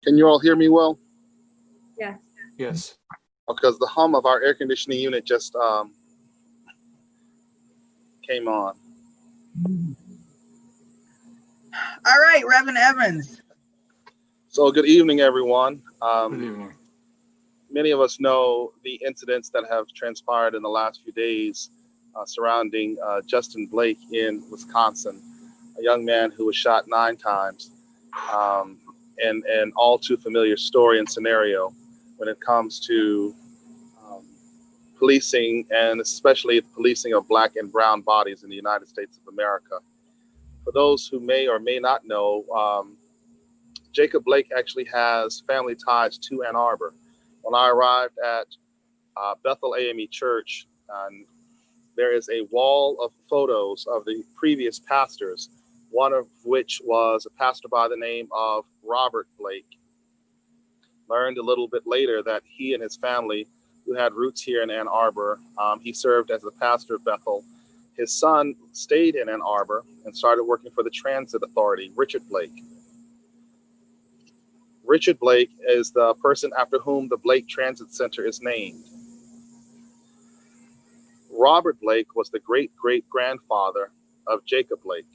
Can you all hear me well? Yes. Yes. Because the hum of our air conditioning unit just came on. All right, Reverend Evans. So good evening, everyone. Good evening. Many of us know the incidents that have transpired in the last few days surrounding Justin Blake in Wisconsin, a young man who was shot 9 times, and an all too familiar story and scenario when it comes to policing, and especially the policing of Black and brown bodies in the United States of America. For those who may or may not know, Jacob Blake actually has family ties to Ann Arbor. When I arrived at Bethel AME Church, there is a wall of photos of the previous pastors, one of which was a pastor by the name of Robert Blake. Learned a little bit later that he and his family, who had roots here in Ann Arbor, he served as the pastor of Bethel. His son stayed in Ann Arbor and started working for the Transit Authority, Richard Blake. Richard Blake is the person after whom the Blake Transit Center is named. Robert Blake was the great-great-grandfather of Jacob Blake.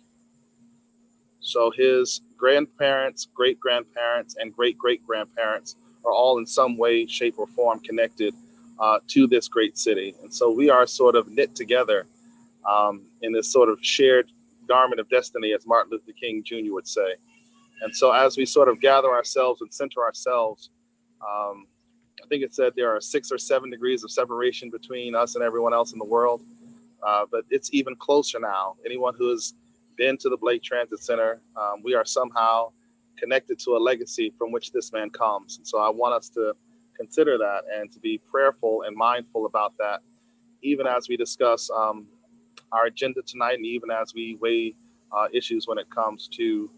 So his grandparents, great-grandparents, and great-great-grandparents are all in some way, shape, or form connected to this great city. And so we are sort of knit together in this sort of shared garment of destiny, as Martin Luther King Jr. would say. And so as we sort of gather ourselves and center ourselves, I think it said there are 6 or 7 degrees of separation between us and everyone else in the world. But it's even closer now. Anyone who has been to the Blake Transit Center, we are somehow connected to a legacy from which this man comes. And so I want us to consider that and to be prayerful and mindful about that, even as we discuss our agenda tonight, and even as we weigh issues when it comes to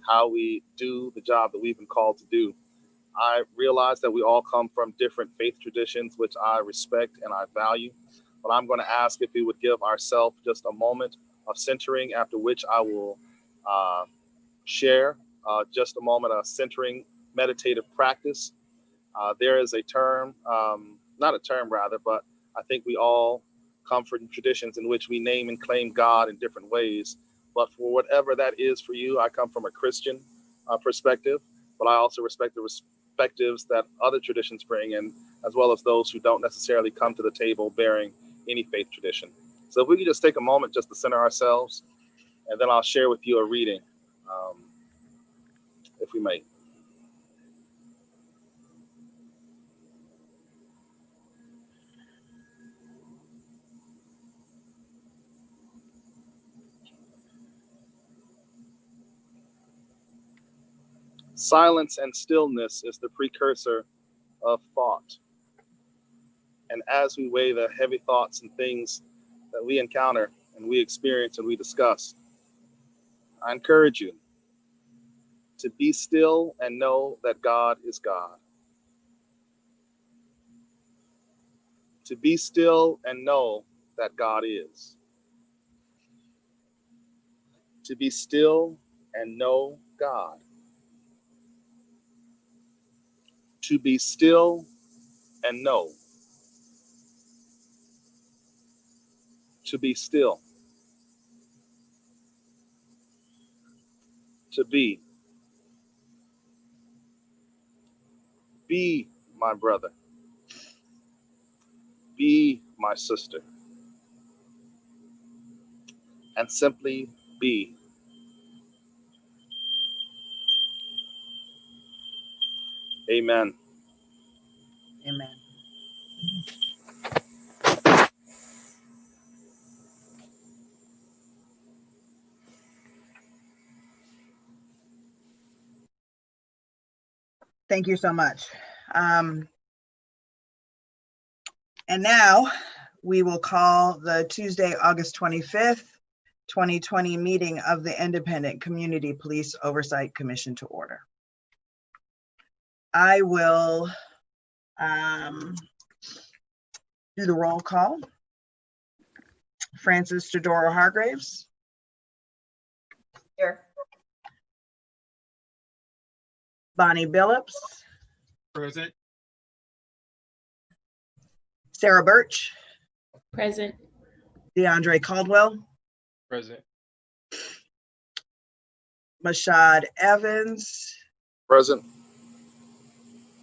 how we do the job that we've been called to do. I realize that we all come from different faith traditions, which I respect and I value, but I'm going to ask if we would give ourselves just a moment of centering, after which I will share just a moment of centering meditative practice. There is a term, not a term rather, but I think we all come from traditions in which we name and claim God in different ways. But for whatever that is for you, I come from a Christian perspective, but I also respect the perspectives that other traditions bring in, as well as those who don't necessarily come to the table bearing any faith tradition. So if we could just take a moment just to center ourselves, and then I'll share with you a reading, if we may. Silence and stillness is the precursor of thought. And as we weigh the heavy thoughts and things that we encounter and we experience and we discuss, I encourage you to be still and know that God is God. To be still and know that God is. To be still and know God. To be still and know. To be still. To be. Be my brother. Be my sister. And simply be. Amen. Amen. Thank you so much. And now we will call the Tuesday, August 25th, 2020 meeting of the Independent Community Police Oversight Commission to order. I will do the roll call. Francis Tedoro Hargraves. Here. Bonnie Billups, Present. Sarah Birch, Present. DeAndre Caldwell, Present. Mashad Evans, Present.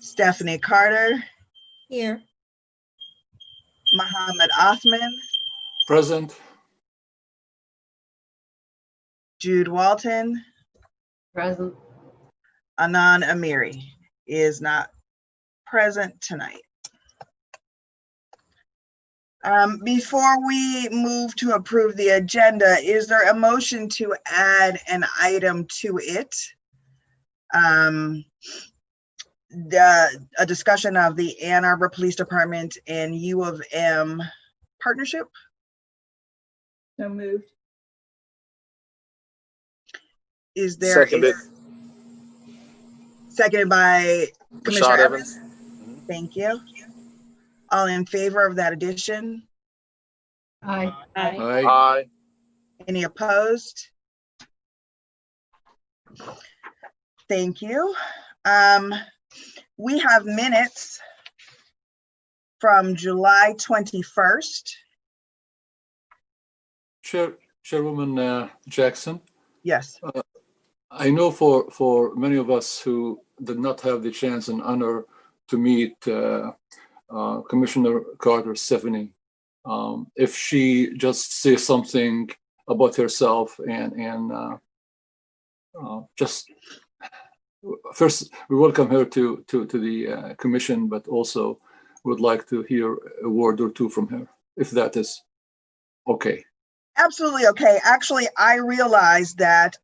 Stephanie Carter, Here. Muhammad Othman, Present. Jude Walton, Present. Anan Amiri is not present tonight. Before we move to approve the agenda, is there a motion to add an item to it? A discussion of the Ann Arbor Police Department and U of M partnership? So moved. Is there Seconded. Seconded by Commissioner Rashad Evans? Evans. Thank you. All in favor of that addition? Aye. Aye. Aye. Aye. Any opposed? Thank you. We have minutes from July 21st. Chairwoman Jackson, Yes. I know for many of us who did not have the chance and honor to meet Commissioner Carter Stephanie, if she just says something about herself and just first we welcome her to the commission, but also would like to hear a word or two from her, if that is okay. Absolutely okay. Actually, I realized that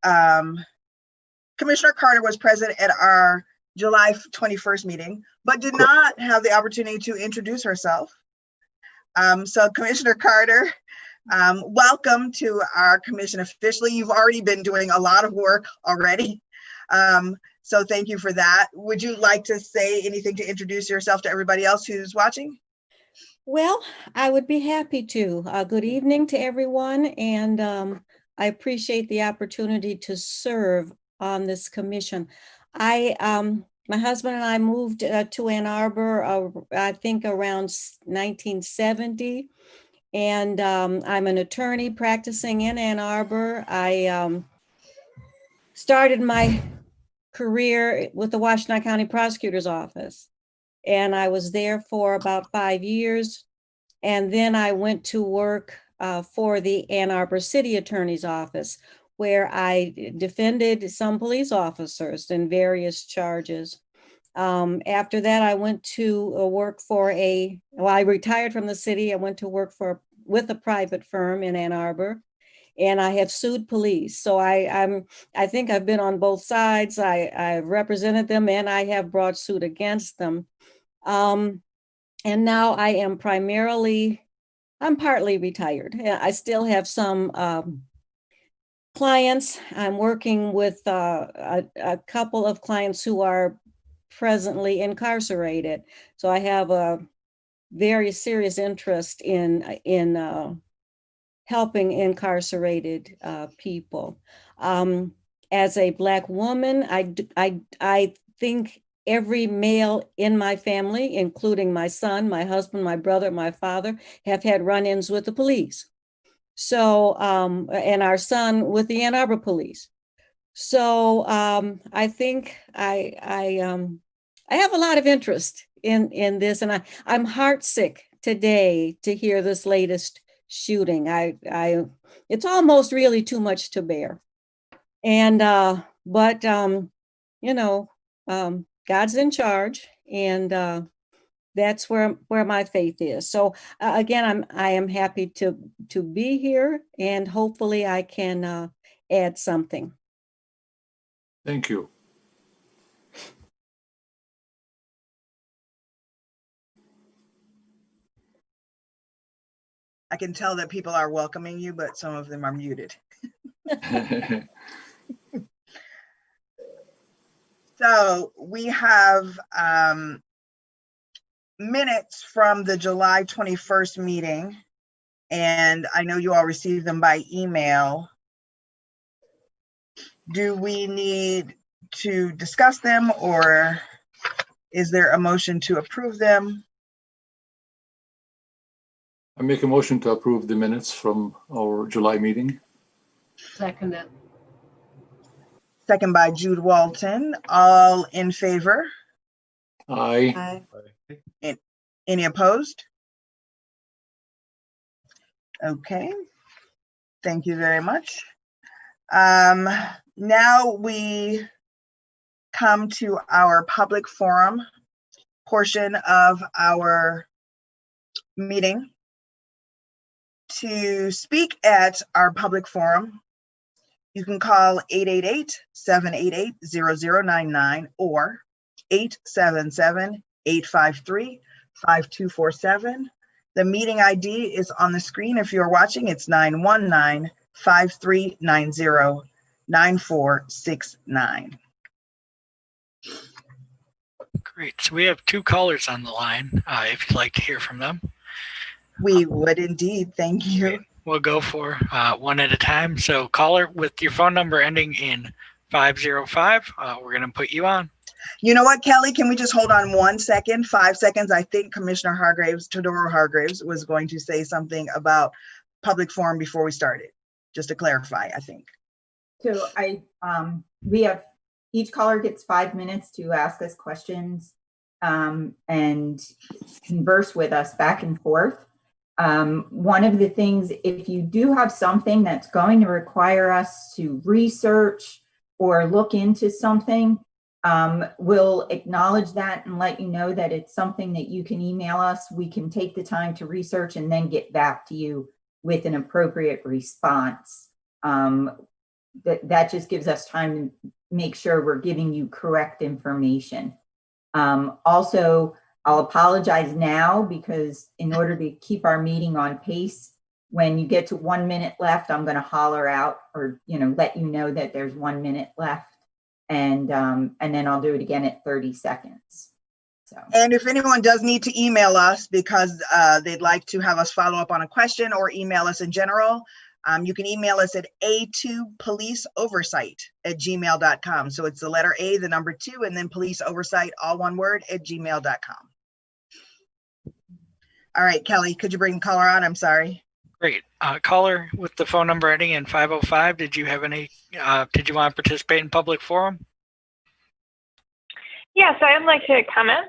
Commissioner Carter was present at our July 21st meeting, but did not have the opportunity to introduce herself. So Commissioner Carter, welcome to our commission officially. You've already been doing a lot of work already. So thank you for that. Would you like to say anything to introduce yourself to everybody else who's watching? Well, I would be happy to. Good evening to everyone, and I appreciate the opportunity to serve on this commission. My husband and I moved to Ann Arbor, I think around 1970, and I'm an attorney practicing in Ann Arbor. I started my career with the Washtenaw County Prosecutor's Office, and I was there for about 5 years. And then I went to work for the Ann Arbor City Attorney's Office, where I defended some police officers in various charges. After that, I went to work for I retired from the city. I went to work with a private firm in Ann Arbor, and I have sued police. So I think I've been on both sides. I've represented them, and I have brought suit against them. And now I am I'm partly retired. I still have some clients. I'm working with a couple of clients who are presently incarcerated. So I have a very serious interest in helping incarcerated people. As a Black woman, I think every male in my family, including my son, my husband, my brother, my father, have had run-ins with the police. So, and our son with the Ann Arbor police. So I think I have a lot of interest in this, and I'm heartsick today to hear this latest shooting. It's almost really too much to bear. And but you know, God's in charge, and that's where my faith is. So again, I am happy to be here, and hopefully I can add something. Thank you. I can tell that people are welcoming you, but some of them are muted. So we have minutes from the July 21st meeting, and I know you all received them by email. Do we need to discuss them, or is there a motion to approve them? I make a motion to approve the minutes from our July meeting. Second it. Second by Jude Walton. All in favor? Aye. Any opposed? Okay, thank you very much. Now we come to our public forum portion of our meeting. To speak at our public forum, you can call 888-788-0099 or 877-853-5247. The meeting ID is on the screen if you're watching. It's 919-5390-9469. Great. So we have two callers on the line, if you'd like to hear from them. We would indeed, thank you. We'll go for one at a time. So caller with your phone number ending in 505, we're going to put you on. You know what, Kelly, can we just hold on 1 second, 5 seconds? I think Commissioner Hargraves, Todoro Hargraves, was going to say something about public forum before we started, just to clarify, I think. So we have, each caller gets 5 minutes to ask us questions and converse with us back and forth. One of the things, if you do have something that's going to require us to research or look into something, we'll acknowledge that and let you know that it's something that you can email us. We can take the time to research and then get back to you with an appropriate response. That just gives us time to make sure we're giving you correct information. Also, I'll apologize now because in order to keep our meeting on pace, when you get to 1 minute left, I'm going to holler out or, let you know that there's 1 minute left. And then I'll do it again at 30 seconds. So. And if anyone does need to email us because they'd like to have us follow up on a question or email us in general, you can email us at a2policeoversight@gmail.com. So it's the letter A, the number 2, and then police oversight, all one word, @gmail.com. All right, Kelly, could you bring the caller on? I'm sorry. Great. Caller with the phone number ending in 505, did you have any, did you want to participate in public forum? Yes, I'd like to comment.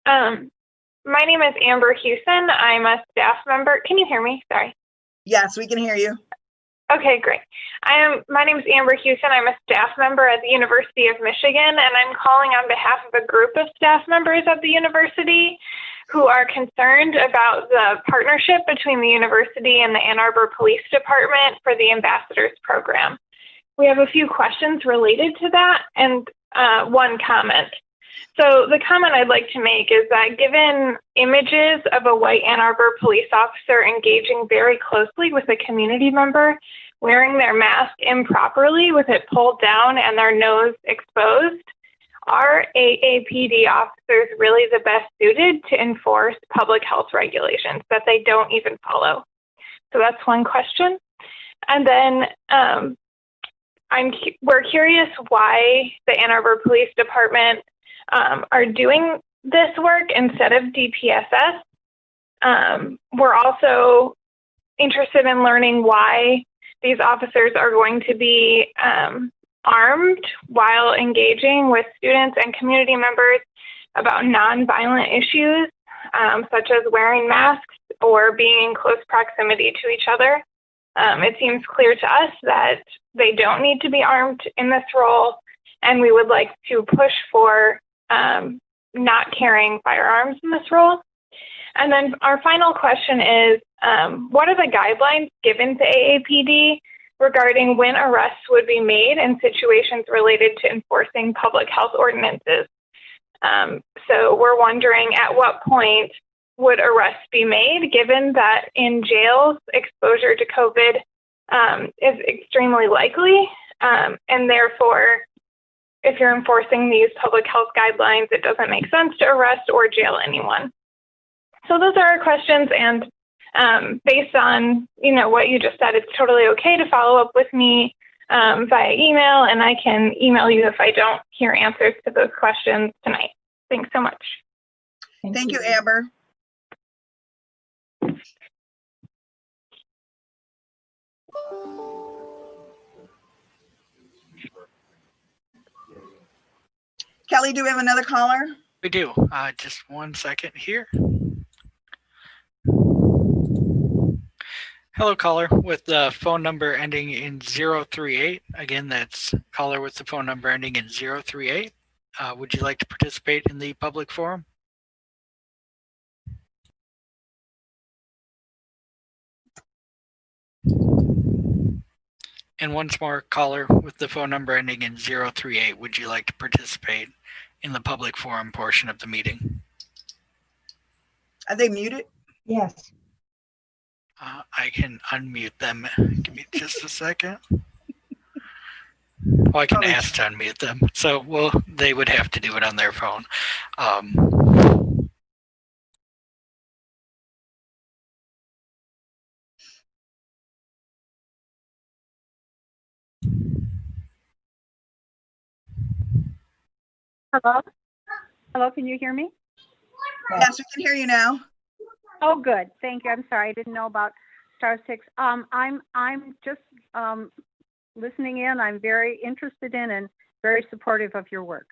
My name is Amber Hewson. I'm a staff member. Can you hear me? Sorry. Yes, we can hear you. Okay, great. My name is Amber Hewson. I'm a staff member at the University of Michigan, and I'm calling on behalf of a group of staff members at the university who are concerned about the partnership between the university and the Ann Arbor Police Department for the Ambassadors Program. We have a few questions related to that and one comment. So the comment I'd like to make is that given images of a white Ann Arbor police officer engaging very closely with a community member, wearing their mask improperly with it pulled down and their nose exposed, are AAPD officers really the best suited to enforce public health regulations that they don't even follow? So that's one question. And then we're curious why the Ann Arbor Police Department are doing this work instead of DPSS. We're also interested in learning why these officers are going to be armed while engaging with students and community members about nonviolent issues, such as wearing masks or being in close proximity to each other. It seems clear to us that they don't need to be armed in this role, and we would like to push for not carrying firearms in this role. And then our final question is, what are the guidelines given to AAPD regarding when arrests would be made in situations related to enforcing public health ordinances? So we're wondering at what point would arrests be made, given that in jails, exposure to COVID is extremely likely, and therefore, if you're enforcing these public health guidelines, it doesn't make sense to arrest or jail anyone. So those are our questions, and based on what you just said, it's totally okay to follow up with me via email, and I can email you if I don't hear answers to those questions tonight. Thanks so much. Thank you, Amber. Kelly, do we have another caller? We do. Just 1 second here. Hello, caller with the phone number ending in 038. Again, that's caller with the phone number ending in 038. Would you like to participate in the public forum? And once more, caller with the phone number ending in 038, would you like to participate in the public forum portion of the meeting? Are they muted? Yes. I can unmute them. Give me just a second. Well, I can ask to unmute them. So, well, they would have to do it on their phone. Hello? Hello, can you hear me? Yes, we can hear you now. Oh, good. Thank you. I'm sorry. I didn't know about star six. I'm just listening in. I'm very interested in and very supportive of your work.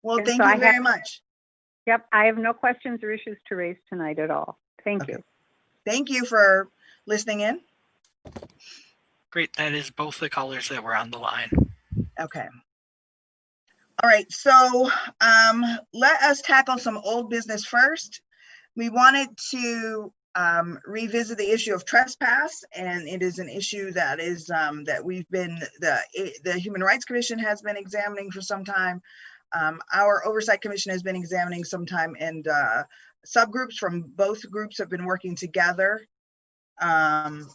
Well, And thank so you I very have- much. Yep, I have no questions or issues to raise tonight at all. Thank you. Thank you for listening in. Great. That is both the callers that were on the line. Okay. All right, so let us tackle some old business first. We wanted to revisit the issue of trespass, and it is an issue that is that we've been the Human Rights Commission has been examining for some time. Our Oversight Commission has been examining some time, and subgroups from both groups have been working together on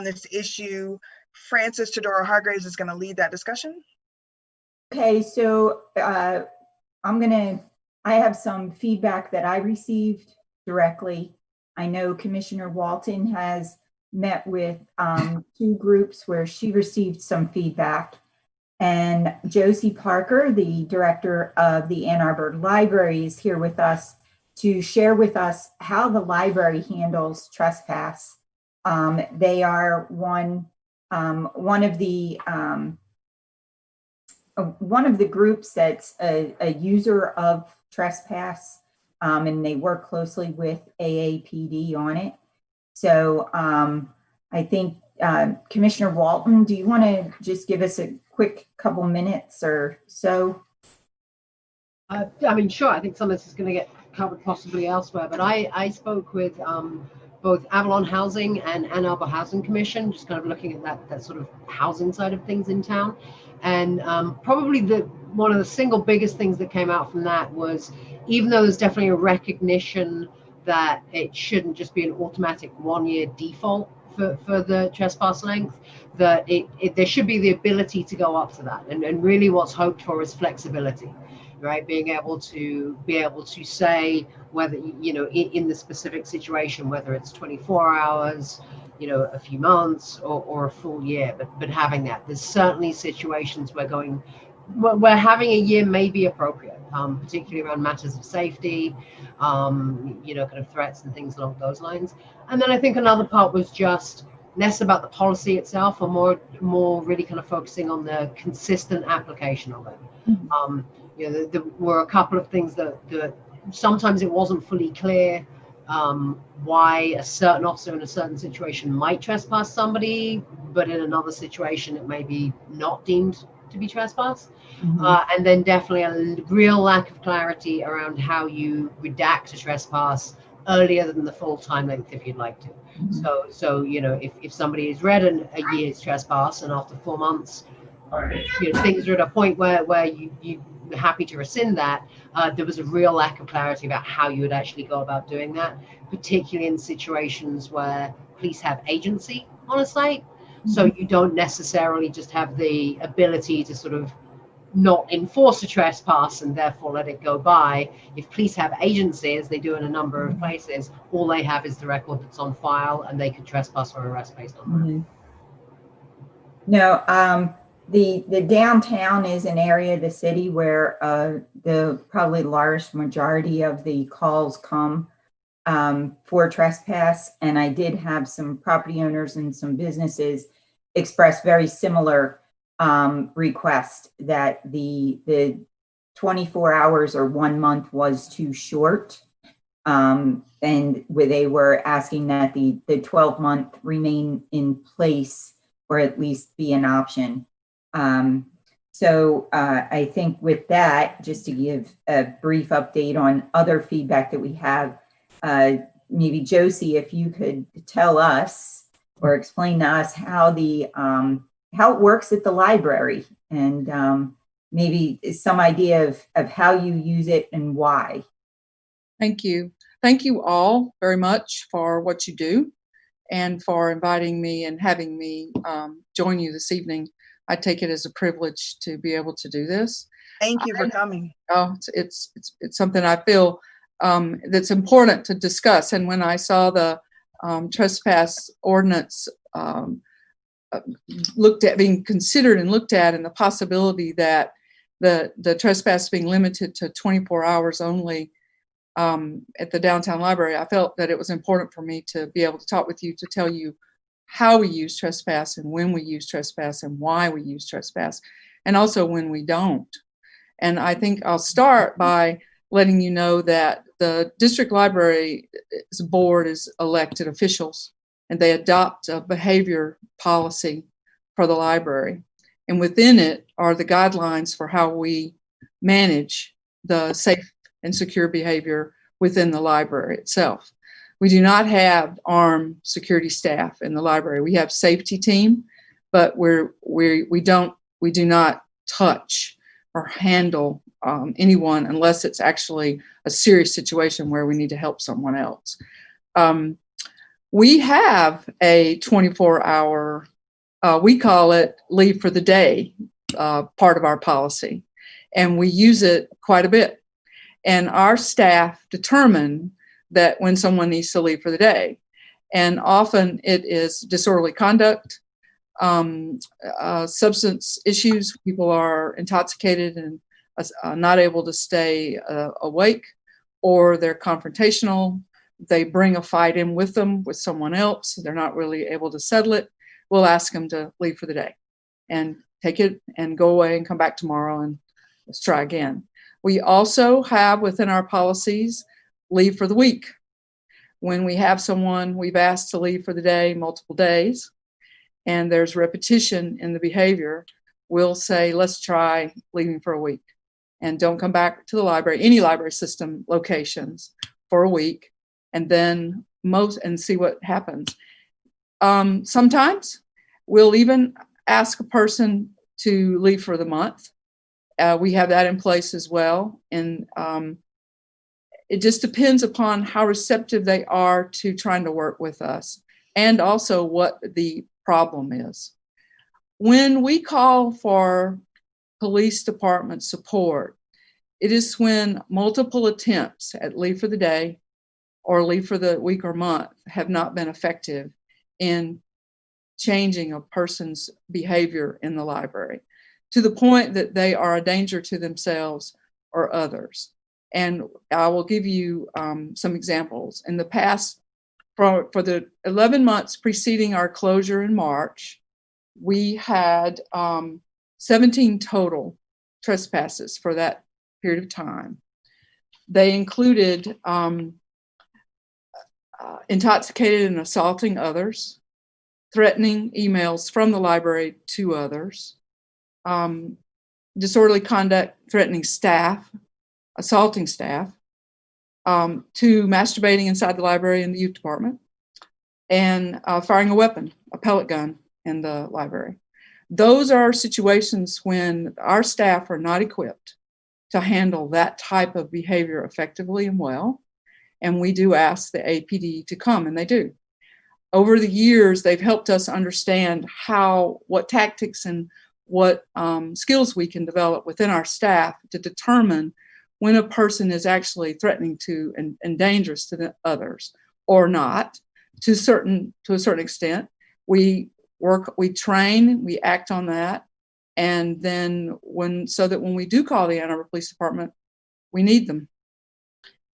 this issue. Frances Todoro Hargraves is going to lead that discussion. Okay, so I have some feedback that I received directly. I know Commissioner Walton has met with 2 groups where she received some feedback. And Josie Parker, the director of the Ann Arbor Library, is here with us to share with us how the library handles trespass. They are one of the groups that's a user of trespass, and they work closely with AAPD on it. So I think Commissioner Walton, do you want to just give us a quick couple minutes or so? I mean, sure. I think some of this is going to get covered possibly elsewhere, but I spoke with both Avalon Housing and Ann Arbor Housing Commission, just kind of looking at that sort of housing side of things in town. And probably one of the single biggest things that came out from that was, even though there's definitely a recognition that it shouldn't just be an automatic 1-year default for the trespass length, that there should be the ability to go up to that. And really what's hoped for is flexibility, right? Being able to say whether, in the specific situation, whether it's 24 hours, a few months or a full year, but having that. There's certainly situations where having a year may be appropriate, particularly around matters of safety, kind of threats and things along those lines. And then I think another part was just less about the policy itself, or more really kind of focusing on the consistent application of it. Mm-hmm. There were a couple of things that sometimes it wasn't fully clear why a certain officer in a certain situation might trespass somebody, but in another situation it may be not deemed to be trespass. Mm-hmm. And then definitely a real lack of clarity around how you redact a trespass earlier than the full time length if you'd like to. Mm-hmm. So if somebody has read a year's trespass and after 4 months things are at a point where you're happy to rescind that, there was a real lack of clarity about how you would actually go about doing that, particularly in situations where police have agency on a site. Mm-hmm. So you don't necessarily just have the ability to sort of not enforce a trespass and therefore let it go by. If police have agency, as they do in a number of places, all they have is the record that's on file, and they could trespass or arrest based on that. No, the downtown is an area of the city where the probably large majority of the calls come for trespass. And I did have some property owners and some businesses express very similar request that the 24 hours or 1 month was too short. And where they were asking that the 12-month remain in place or at least be an option. So I think with that, just to give a brief update on other feedback that we have, maybe Josie, if you could tell us or explain to us how how it works at the library, and maybe some idea of how you use it and why. Thank you. Thank you all very much for what you do and for inviting me and having me join you this evening. I take it as a privilege to be able to do this. Thank you for coming. Oh, it's something I feel that's important to discuss. And when I saw the trespass ordinance being considered and looked at, and the possibility that the trespass being limited to 24 hours only at the downtown library, I felt that it was important for me to be able to talk with you, to tell you how we use trespass and when we use trespass and why we use trespass, and also when we don't. And I think I'll start by letting you know that the district library's board is elected officials, and they adopt a behavior policy for the library. And within it are the guidelines for how we manage the safe and secure behavior within the library itself. We do not have armed security staff in the library. We have safety team, but we do not touch or handle anyone unless it's actually a serious situation where we need to help someone else. We have a 24-hour, we call it leave for the day, part of our policy, and we use it quite a bit. And our staff determine that when someone needs to leave for the day. And often it is disorderly conduct, substance issues. People are intoxicated and not able to stay awake, or they're confrontational. They bring a fight in with them with someone else. They're not really able to settle it. We'll ask them to leave for the day and take it and go away and come back tomorrow and let's try again. We also have within our policies leave for the week. When we have someone we've asked to leave for the day multiple days and there's repetition in the behavior, we'll say, let's try leaving for a week and don't come back to the library, any library system locations for a week, and then see what happens. Sometimes we'll even ask a person to leave for the month. We have that in place as well. And it just depends upon how receptive they are to trying to work with us and also what the problem is. When we call for police department support, it is when multiple attempts at leave for the day or leave for the week or month have not been effective in changing a person's behavior in the library to the point that they are a danger to themselves or others. And I will give you some examples. In the past, for the 11 months preceding our closure in March, we had 17 total trespasses for that period of time. They included intoxicated and assaulting others, threatening emails from the library to others, disorderly conduct, threatening staff, assaulting staff, to masturbating inside the library in the youth department, and firing a weapon, a pellet gun in the library. Those are situations when our staff are not equipped to handle that type of behavior effectively and well. And we do ask the APD to come, and they do. Over the years, they've helped us understand what tactics and what skills we can develop within our staff to determine when a person is actually threatening to and dangerous to the others or not. To a certain extent, we we train, we act on that. And then so that when we do call the Ann Arbor Police Department, we need them.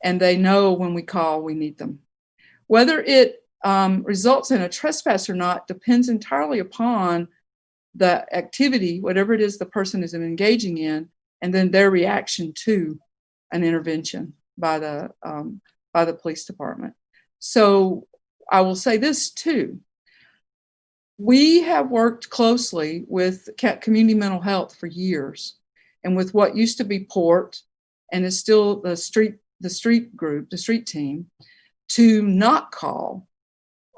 And they know when we call, we need them. Whether it results in a trespass or not depends entirely upon the activity, whatever it is the person is engaging in, and then their reaction to an intervention by the police department. So I will say this too. We have worked closely with community mental health for years, and with what used to be Port and is still the street team, to not call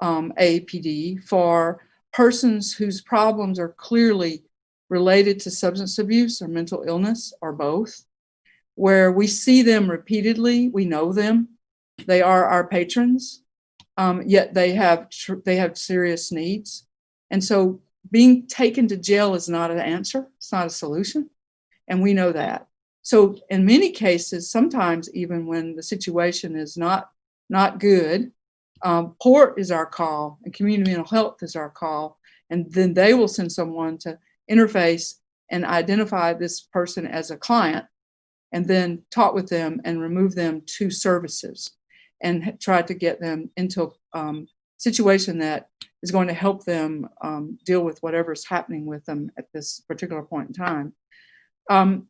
APD for persons whose problems are clearly related to substance abuse or mental illness or both, where we see them repeatedly, we know them, they are our patrons, yet they have serious needs. And so being taken to jail is not an answer, it's not a solution, and we know that. So in many cases, sometimes even when the situation is not good, Port is our call and community mental health is our call, and then they will send someone to interface and identify this person as a client, and then talk with them and remove them to services and try to get them into a situation that is going to help them deal with whatever's happening with them at this particular point in time.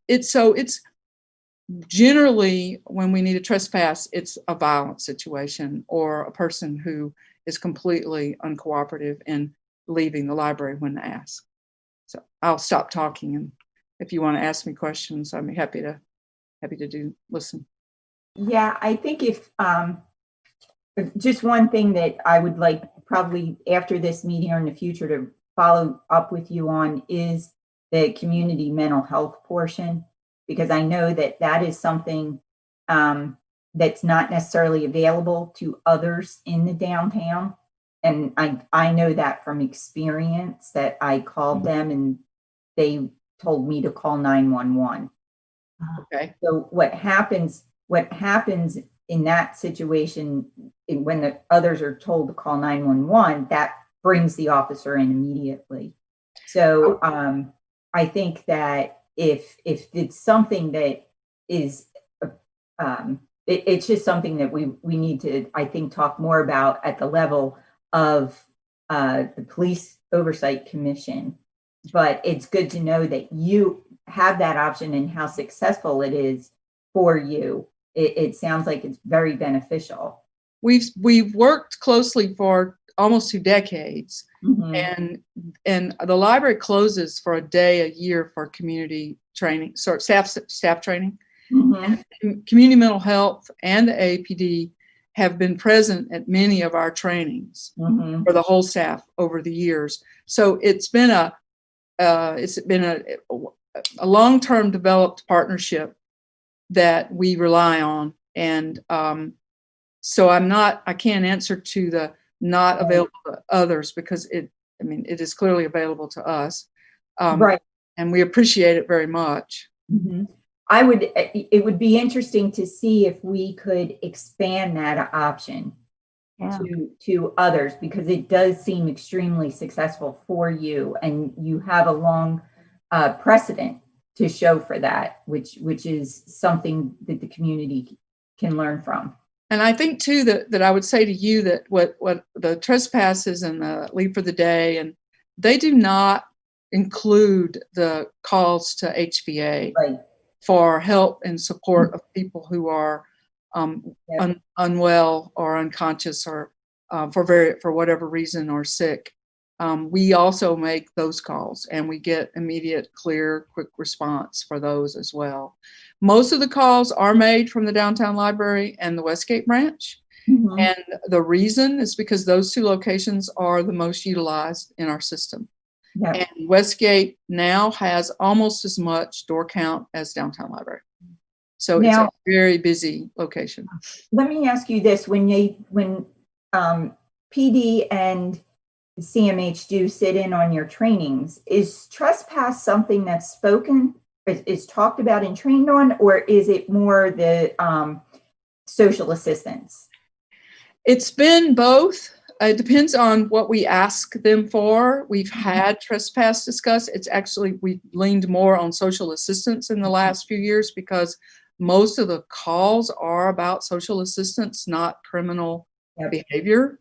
It's generally, when we need a trespass, it's a violent situation or a person who is completely uncooperative in leaving the library when asked. So I'll stop talking, and if you want to ask me questions, I'm happy to listen. Yeah, I think if just one thing that I would like probably after this meeting or in the future to follow up with you on is the community mental health portion, because I know that is something that's not necessarily available to others in the downtown. And I know that from experience, that I called them and they told me to call 911. Okay. So what happens in that situation, when the others are told to call 911, that brings the officer in immediately. So I think that if it's something that is, it's just something that we need to, I think, talk more about at the level of the Police Oversight Commission. But it's good to know that you have that option and how successful it is for you. It sounds like it's very beneficial. We've worked closely for almost 2 decades, and the library closes for a day a year for community training, sort of staff training. And community mental health and the APD have been present at many of our trainings for the whole staff over the years. So it's been a long-term developed partnership that we rely on. And so I can't answer to the not available to others, because it is clearly available to us. Right. And we appreciate it very much. It would be interesting to see if we could expand that option to others, because it does seem extremely successful for you, and you have a long precedent to show for that, which is something that the community can learn from. And I think too that I would say to you that what the trespasses and the leave for the day, and they do not include the calls to HVA for help and support of people who are unwell or unconscious or for whatever reason or sick. We also make those calls, and we get immediate, clear, quick response for those as well. Most of the calls are made from the downtown library and the Westgate branch. And the reason is because those 2 locations are the most utilized in our system. And Westgate now has almost as much door count as downtown library. So it's a very busy location. Let me ask you this: when PD and CMH do sit in on your trainings, is trespass something that's spoken, is talked about and trained on, or is it more the social assistance? It's been both. it depends on what we ask them for. We've had trespass discussed. It's actually, we leaned more on social assistance in the last few years because most of the calls are about social assistance, not criminal behavior,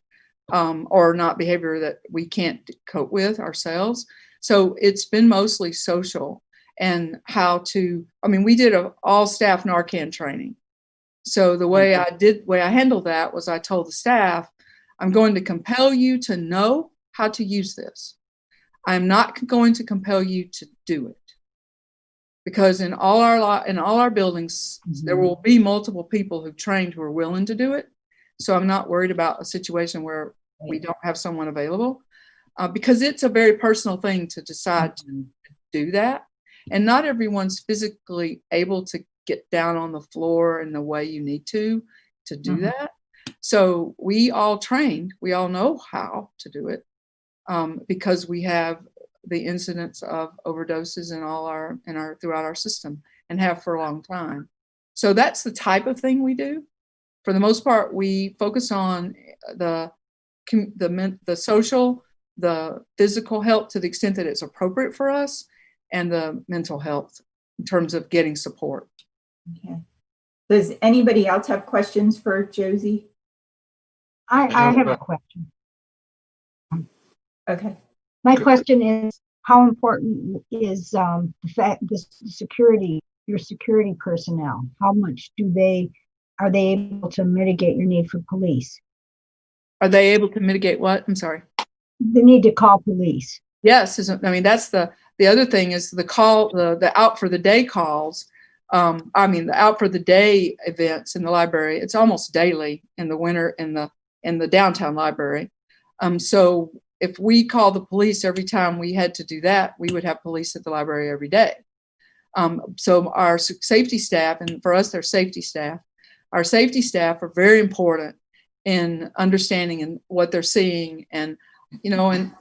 or not behavior that we can't cope with ourselves. So it's been mostly social and how to, I mean, we did a all staff Narcan training. So the way I handled that was I told the staff, I'm going to compel you to know how to use this. I'm not going to compel you to do it. Because in all our buildings, there will be multiple people who've trained who are willing to do it. So I'm not worried about a situation where we don't have someone available, because it's a very personal thing to decide to do that. And not everyone's physically able to get down on the floor in the way you need to do that. So we all trained, we all know how to do it, because we have the incidents of overdoses throughout our system and have for a long time. So that's the type of thing we do. For the most part, we focus on the social, the physical health to the extent that it's appropriate for us, and the mental health in terms of getting support. Okay. Does anybody else have questions for Josie? I have a question. Okay. My question is, how important is the fact your security personnel? How much are they able to mitigate your need for police? Are they able to mitigate what? I'm sorry. The need to call police. Yes, I mean, that's the other thing is the out for the day calls. The out for the day events in the library, it's almost daily in the winter in the downtown library. So if we call the police every time we had to do that, we would have police at the library every day. So our safety staff, and for us, they're safety staff. Our safety staff are very important in understanding and what they're seeing, and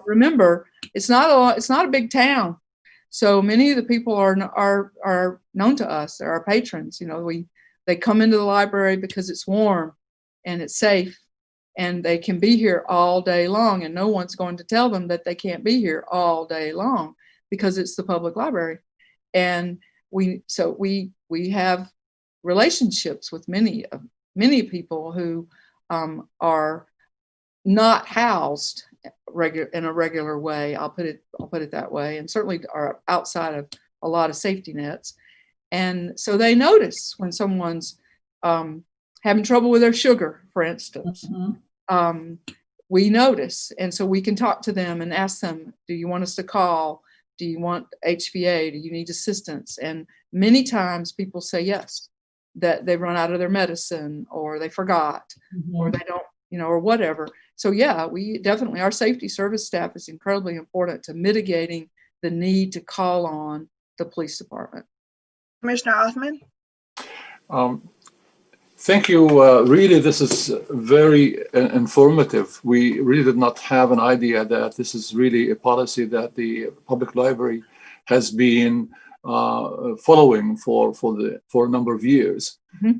remember, it's not a big town, so many of the people are known to us. They're our patrons. They come into the library because it's warm and it's safe, and they can be here all day long, and no one's going to tell them that they can't be here all day long because it's the public library. And we have relationships with many people who are not housed in a regular way. I'll put it that way, and certainly are outside of a lot of safety nets. And so they notice when someone's having trouble with their sugar, for instance. We notice, and so we can talk to them and ask them, do you want us to call? Do you want HVA? Do you need assistance? And many times people say yes, that they've run out of their medicine, or they forgot, or they don't, or whatever. So yeah, we definitely, our safety service staff is incredibly important to mitigating the need to call on the police department. Commissioner Othman? Thank you. Really, this is very informative. We really did not have an idea that this is really a policy that the public library has been following for a number of years.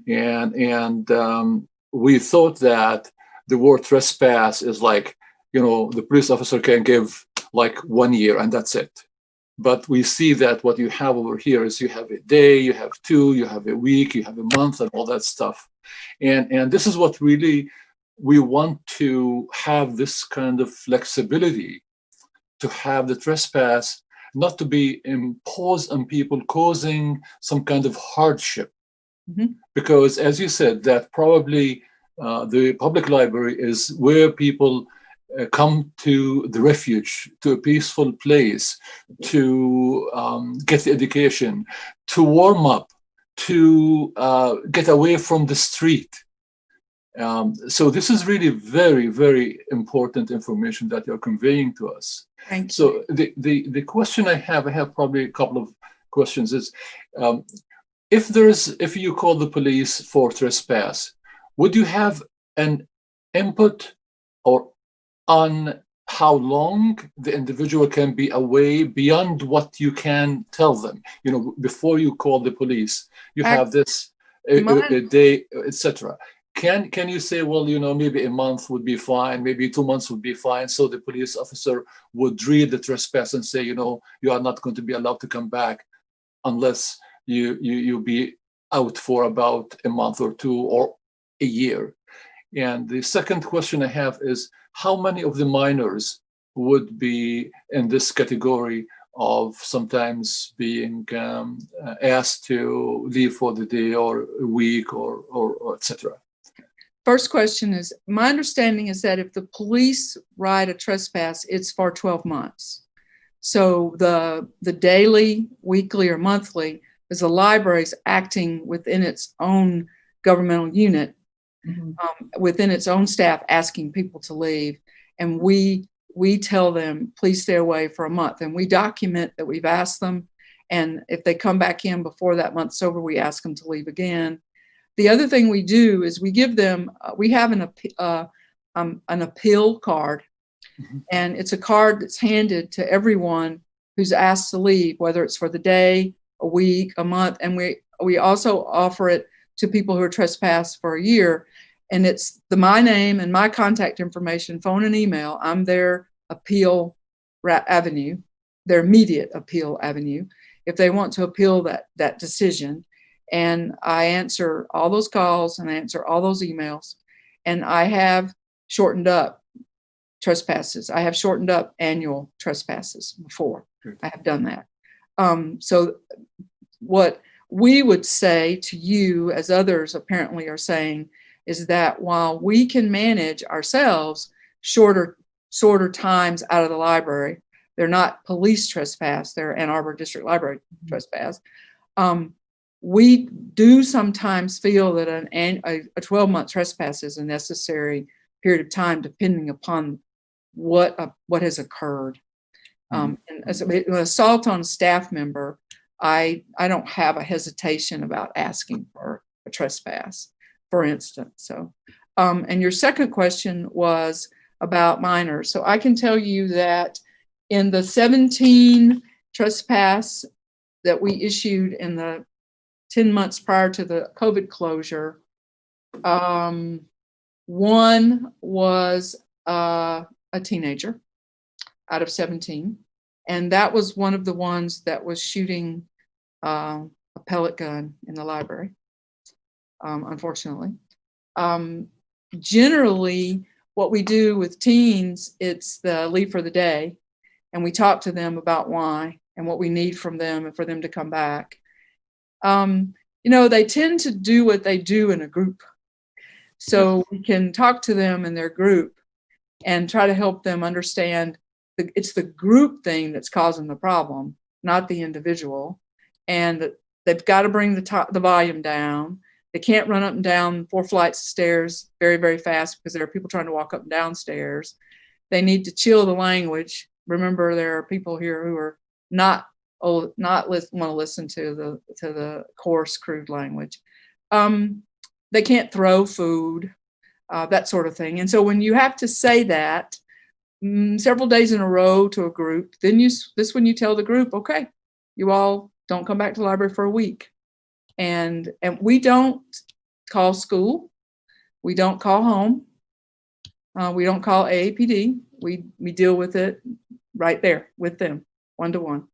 And we thought that the word trespass is like, the police officer can give like 1 year and that's it. But we see that what you have over here is you have a day, you have 2, you have a week, you have a month, and all that stuff. And this is what really we want to have, this kind of flexibility to have the trespass not to be imposed on people, causing some kind of hardship. Because as you said, that probably the public library is where people come to the refuge, to a peaceful place, to get the education, to warm up, to get away from the street. So this is really very, very important information that you're conveying to us. Thank you. So the question I have probably a couple of questions is, if you call the police for trespass, would you have an input or on how long the individual can be away beyond what you can tell them? Before you call the police, you have this a day, etc. can you say, well, maybe a month would be fine, maybe 2 months would be fine, so the police officer would read the trespass and say, you are not going to be allowed to come back unless you be out for about a month or two or a year. And the second question I have is, how many of the minors would be in this category of sometimes being asked to leave for the day or a week or etc.? First question is, my understanding is that if the police write a trespass, it's for 12 months. So the daily, weekly, or monthly is the library's acting within its own governmental unit, within its own staff, asking people to leave. And we tell them, please stay away for a month. And we document that we've asked them. And if they come back in before that month's over, we ask them to leave again. The other thing we do is we give them, we have an appeal card. And it's a card that's handed to everyone who's asked to leave, whether it's for the day, a week, a month. And we also offer it to people who are trespassed for a year. And it's my name and my contact information, phone and email. I'm their appeal avenue, their immediate appeal avenue, if they want to appeal that decision. And I answer all those calls and I answer all those emails. And I have shortened up trespasses. I have shortened up annual trespasses before. I have done that. So what we would say to you, as others apparently are saying, is that while we can manage ourselves shorter times out of the library, they're not police trespass, they're Ann Arbor District Library trespass. We do sometimes feel that a 12-month trespass is a necessary period of time, depending upon what has occurred. And as an assault on a staff member, I don't have a hesitation about asking for a trespass, for instance. So, and your second question was about minors. So I can tell you that in the 17 trespass that we issued in the 10 months prior to the COVID closure, one was a teenager out of 17. And that was one of the ones that was shooting a pellet gun in the library, unfortunately. Generally, what we do with teens, it's the leave for the day. And we talk to them about why and what we need from them and for them to come back. They tend to do what they do in a group. So we can talk to them in their group and try to help them understand it's the group thing that's causing the problem, not the individual. And they've got to bring the volume down. They can't run up and down 4 flights of stairs very, very fast because there are people trying to walk up and down stairs. They need to chill the language. Remember, there are people here who are not want to listen to the coarse, crude language. They can't throw food, that sort of thing. And so when you have to say that several days in a row to a group, then when you tell the group, okay, you all don't come back to the library for a week. And we don't call school. We don't call home. We don't call AAPD. We deal with it right there with them, one-to-one.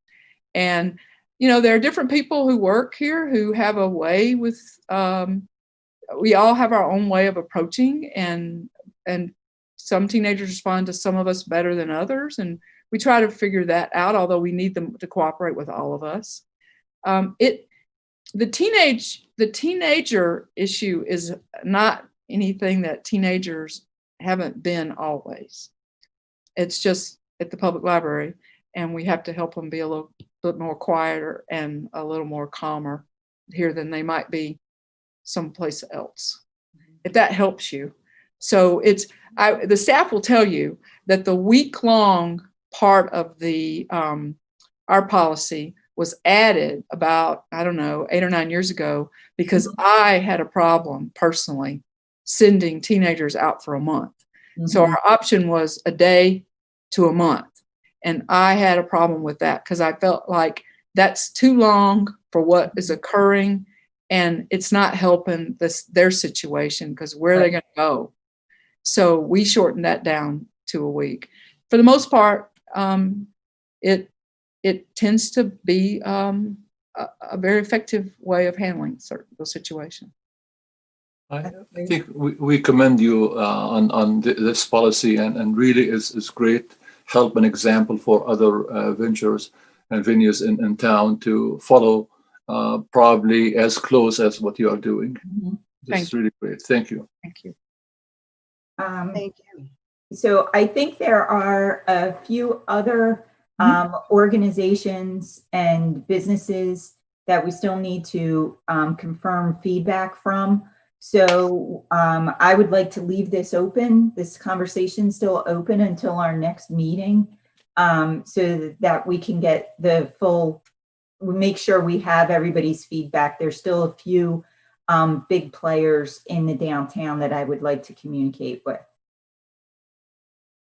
And, there are different people who work here who have a way with, we all have our own way of approaching, and some teenagers respond to some of us better than others. And we try to figure that out, although we need them to cooperate with all of us. The teenager issue is not anything that teenagers haven't been always. It's just at the public library, and we have to help them be a little bit more quieter and a little more calmer here than they might be someplace else, if that helps you. So the staff will tell you that the week-long part of the our policy was added about, 8 or 9 years ago, because I had a problem personally sending teenagers out for a month. So our option was a day to a month. And I had a problem with that because I felt like that's too long for what is occurring. and it's not helping their situation, because where are they going to go? So we shortened that down to a week. For the most part, it tends to be a very effective way of handling those situations. I think we commend you on this policy, and really is great help and example for other ventures and venues in town to follow, probably as close as what you are doing. Mm-hmm. This is really great. Thank you. Thank you. Thank you. So I think there are a few other organizations and businesses that we still need to confirm feedback from. So I would like to leave this open, this conversation still open until our next meeting, so that we can get the full, make sure we have everybody's feedback. There's still a few big players in the downtown that I would like to communicate with.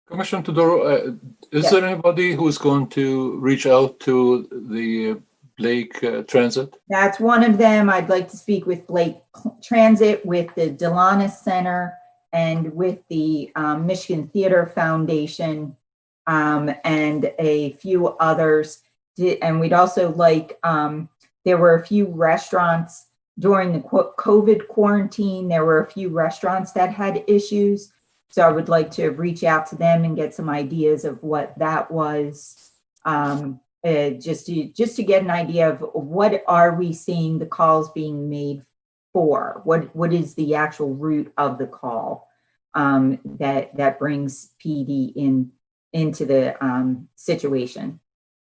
Commissioner Todoro, is there anybody who's going to reach out to the Blake Transit? That's one of them. I'd like to speak with Blake Transit, with the Delanis Center, and with the Michigan Theater Foundation, and a few others. And we'd also like, there were a few restaurants during the COVID quarantine, there were a few restaurants that had issues. So I would like to reach out to them and get some ideas of what that was, just to get an idea of what are we seeing the calls being made for? What is the actual root of the call that brings PD into the situation?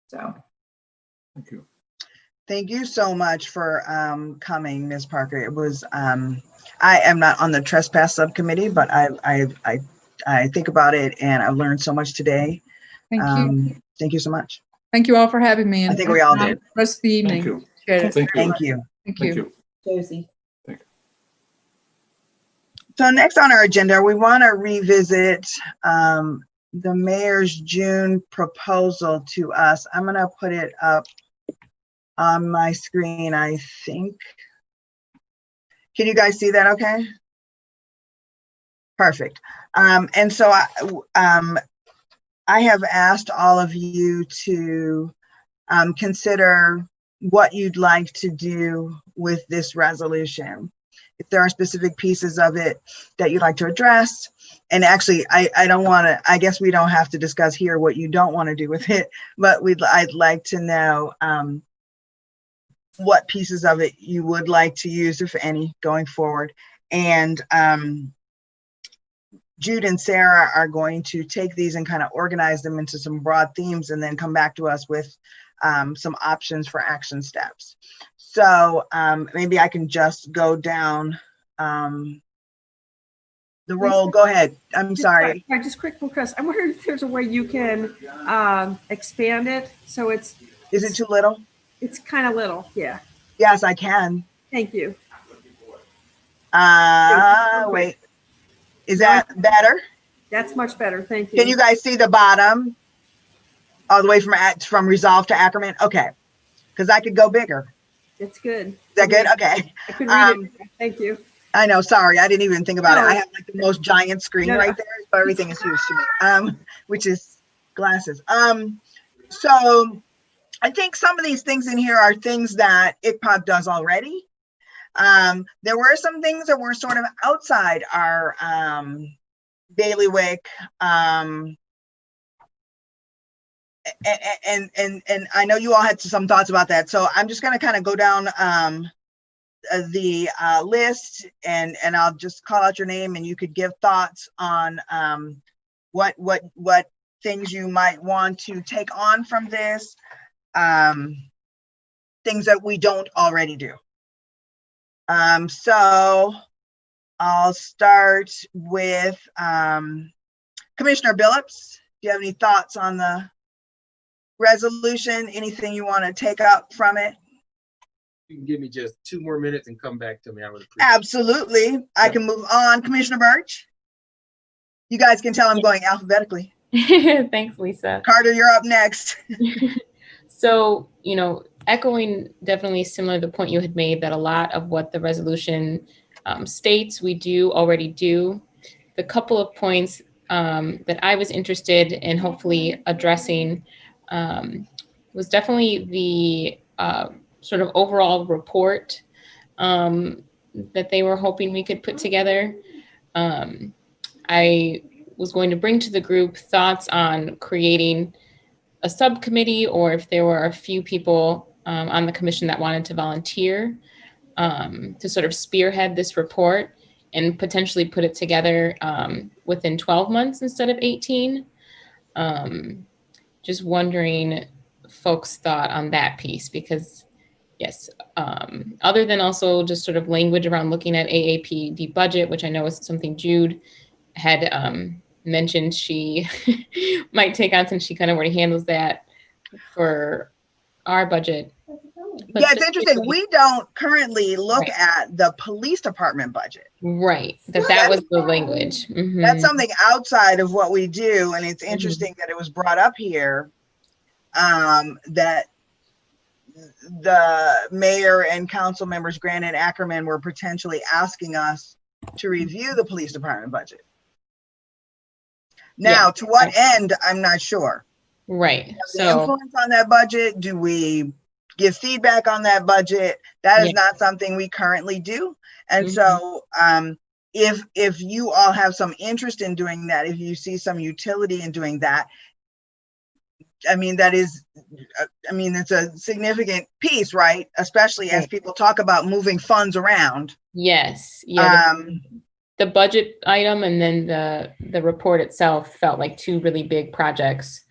So, thank you. Thank you so much for coming, Ms. Parker. It was I am not on the trespass subcommittee, but I think about it, and I've learned so much today. Thank you. Thank you so much. Thank you all for having me. And I think we all did. Rest of the evening. Thank you. Thank you. Thank you. Thank you. Thank you. Josie. Thank you. So next on our agenda, we want to revisit the mayor's June proposal to us. I'm going to put it up on my screen, I think. Can you guys see that okay? Perfect. And so I have asked all of you to consider what you'd like to do with this resolution. If there are specific pieces of it that you'd like to address, and actually, I don't want to, I guess we don't have to discuss here what you don't want to do with it, but I'd like to know what pieces of it you would like to use, if any, going forward. And Jude and Sarah are going to take these and kind of organize them into some broad themes and then come back to us with some options for action steps. So maybe I can just go down the roll. Go ahead. I'm sorry. Just quick, Chris. I wonder if there's a way you can expand it so it's. Is it too little? It's kind of little, yeah. Yes, I can. Thank you. Wait. Is that better? That's much better. Thank you. Can you guys see the bottom all the way from Resolve to Ackerman? Okay, because I could go bigger. It's good. Is that good? Okay. I could read it. Thank you. I know. Sorry, I didn't even think about it. I have like the most giant screen right there, so everything is huge to me. Which is glasses. So I think some of these things in here are things that ICPOC does already. There were some things that were sort of outside our bailiwick, and I know you all had some thoughts about that. So I'm just going to kind of go down the list, and I'll just call out your name, and you could give thoughts on what things you might want to take on from this, things that we don't already do. So I'll start with Commissioner Billups. Do you have any thoughts on the resolution? Anything you want to take up from it? You can give me just 2 more minutes and come back to me. I would appreciate Absolutely. It. I can move on. Commissioner Birch. You guys can tell I'm going alphabetically. Thanks, Lisa. Carter, you're up next. So, echoing definitely similar to the point you had made, that a lot of what the resolution states we do already do. The couple of points that I was interested in hopefully addressing was definitely the sort of overall report that they were hoping we could put together. I was going to bring to the group thoughts on creating a subcommittee, or if there were a few people on the commission that wanted to volunteer to sort of spearhead this report and potentially put it together within 12 months instead of 18. Just wondering folks' thought on that piece, because yes, other than also just sort of language around looking at AAPD budget, which I know is something Jude had mentioned she might take on, since she kind of already handles that for our budget. But yeah, it's interesting. We don't currently look at the police department budget. Right. That was the language. Mm-hmm. That's something outside of what we do. And it's interesting that it was brought up here that the mayor and council members, Grant and Ackerman, were potentially asking us to review the police department budget. Now, to what end, I'm not sure. Right. So influence on that budget, do we give feedback on that budget? That is not something we currently do. And so if you all have some interest in doing that, if you see some utility in doing that, I mean, it's a significant piece, right? Especially as people talk about moving funds around. Yes. Yeah. The budget item and then the report itself felt like two really big projects.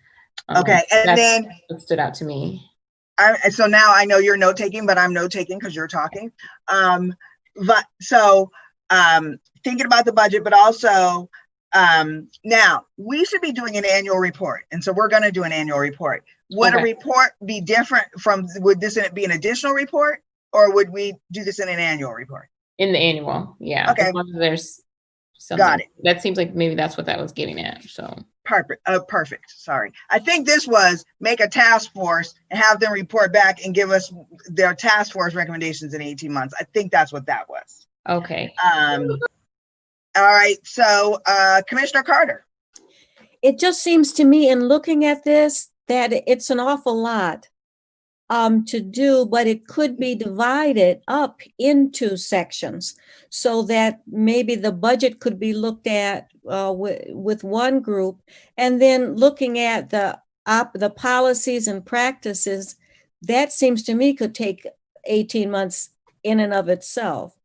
Okay. And then stood out to me. So now I know you're note taking, but I'm note taking because you're talking. But so thinking about the budget, but also now we should be doing an annual report. And so we're going to do an annual report. Would a report be different from, would this be an additional report, or would we do this in an annual report? In the annual. Yeah. Okay. As long as there's something. Got it. That seems like maybe that's what that was getting at. So. Perfect. Perfect. Sorry. I think this was make a task force and have them report back and give us their task force recommendations in 18 months. I think that's what that was. Okay. All right. So Commissioner Carter. It just seems to me in looking at this that it's an awful lot to do, but it could be divided up into sections so that maybe the budget could be looked at with one group, and then looking at the policies and practices. That seems to me could take 18 months in and of itself.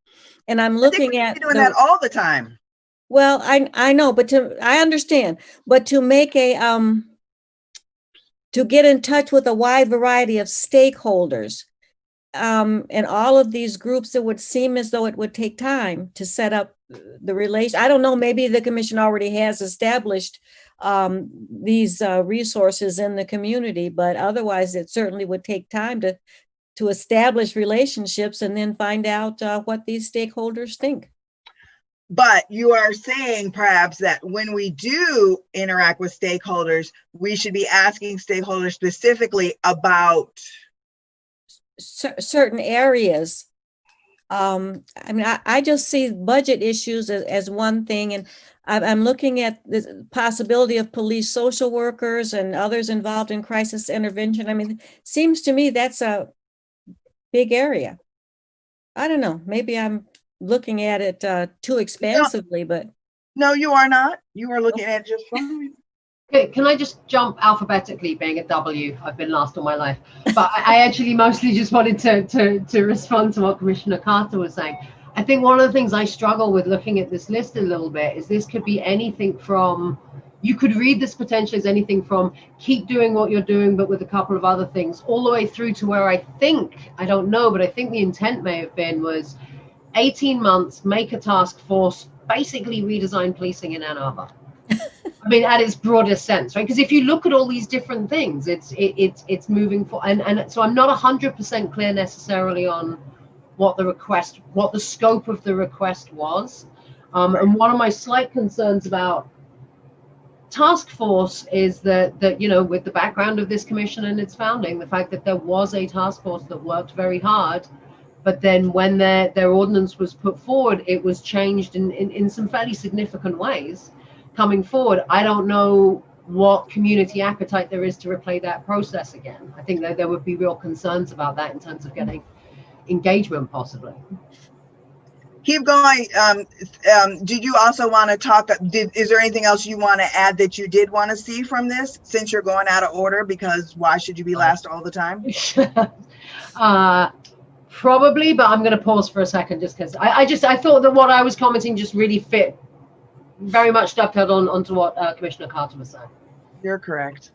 And I'm looking at doing that all the time. Well, I know, but I understand, but to make to get in touch with a wide variety of stakeholders and all of these groups, it would seem as though it would take time to set up the relation. I don't know, maybe the commission already has established these resources in the community, but otherwise it certainly would take time to establish relationships and then find out what these stakeholders think. But you are saying perhaps that when we do interact with stakeholders, we should be asking stakeholders specifically about certain areas. I mean, I just see budget issues as one thing, and I'm looking at the possibility of police social workers and others involved in crisis intervention. I mean, it seems to me that's a big area. I don't know, maybe I'm looking at it too expansively, but no, you are not. You are looking at it just fine. Okay, can I just jump alphabetically, being a W? I've been last all my life, but I actually mostly just wanted to respond to what Commissioner Carter was saying. I think one of the things I struggle with looking at this list a little bit is this could be anything from, you could read this potentially as anything from keep doing what you're doing, but with a couple of other things, all the way through to where I think, I don't know, but I think the intent may have been was 18 months, make a task force, basically redesign policing in Ann Arbor. I mean, at its broadest sense, right? Because if you look at all these different things, it's moving for, and so I'm not 100% clear necessarily on what the scope of the request was. And one of my slight concerns about task force is that you know, with the background of this commission and its founding, the fact that there was a task force that worked very hard, but then when their ordinance was put forward, it was changed in some fairly significant ways coming forward. I don't know what community appetite there is to replay that process again. I think that there would be real concerns about that in terms of getting engagement possibly. Keep going. Did you also want to talk, is there anything else you want to add that you did want to see from this, since you're going out of order? Because why should you be last all the time? Probably, but I'm going to pause for a second just because I thought that what I was commenting just really fit very much dovetailed onto what Commissioner Carter was saying. You're correct.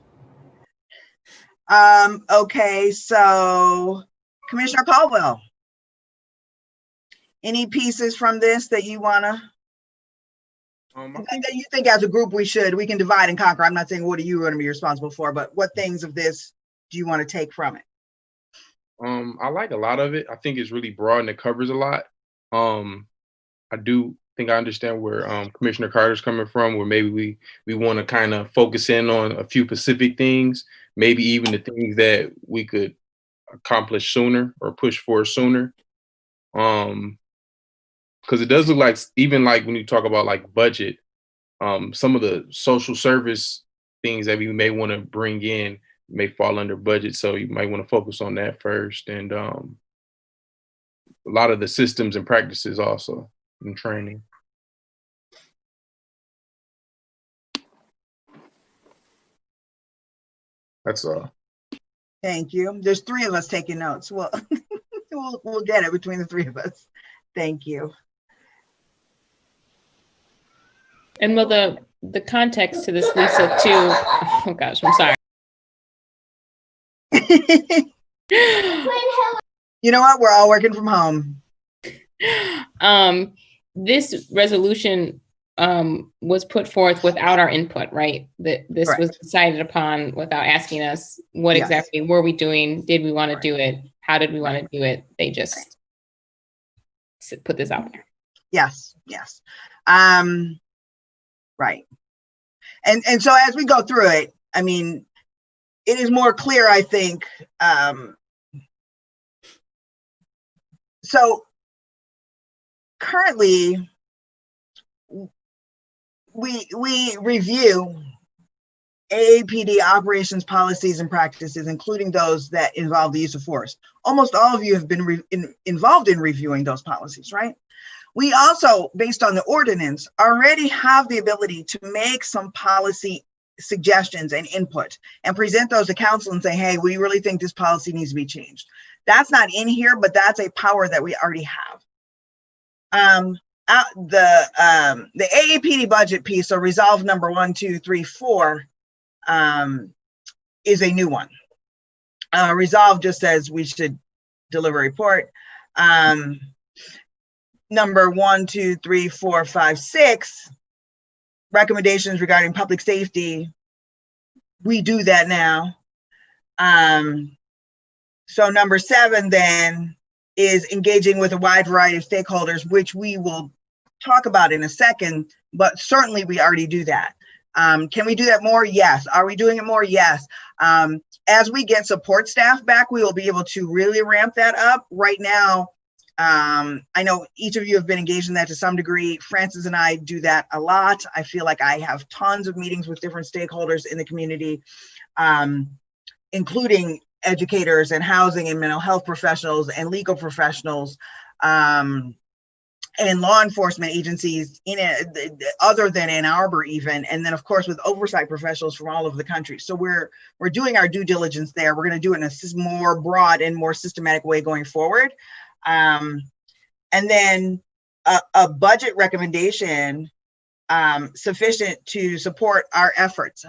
Okay, so Commissioner Caldwell, any pieces from this that you want to, that you think as a group we can divide and conquer? I'm not saying what are you going to be responsible for, but what things of this do you want to take from it? I like a lot of it. I think it's really broad and it covers a lot. I do think I understand where Commissioner Carter's coming from, where maybe we want to kind of focus in on a few specific things, maybe even the things that we could accomplish sooner or push for sooner. Because it does look like, even like when you talk about like budget, some of the social service things that we may want to bring in may fall under budget, so you might want to focus on that first, and a lot of the systems and practices also in training. That's all. Thank you. There's 3 of us taking notes. Well, we'll get it between the 3 of us. Thank you. And well, the context to this, Lisa, too. Oh gosh, I'm sorry. You know what? We're all working from home. This resolution was put forth without our input, right? That this Correct. was decided upon without asking us what Yes. exactly were we doing? Did we want to do it? How did we want to do it? They just put this out there. Yes, yes. Right. And so as we go through it, I mean, it is more clear, I think. So currently, we review AAPD operations, policies, and practices, including those that involve the use of force. Almost all of you have been involved in reviewing those policies, right? We also, based on the ordinance, already have the ability to make some policy suggestions and input and present those to council and say, hey, we really think this policy needs to be changed. That's not in here, but that's a power that we already have. The AAPD budget piece, so resolve number 1, 2, 3, 4, is a new one. Resolve just says we should deliver a report. Number 1, 2, 3, 4, 5, 6, recommendations regarding public safety. We do that now. So number 7 then is engaging with a wide variety of stakeholders, which we will talk about in a second, but certainly we already do that. Can we do that more? Yes. Are we doing it more? Yes. As we get support staff back, we will be able to really ramp that up. Right now, I know each of you have been engaged in that to some degree. Francis and I do that a lot. I feel like I have tons of meetings with different stakeholders in the community, including educators and housing and mental health professionals and legal professionals, and law enforcement agencies other than in Arbor even, and then of course with oversight professionals from all over the country. So we're doing our due diligence there. We're going to do it in a more broad and more systematic way going forward. And then a budget recommendation sufficient to support our efforts.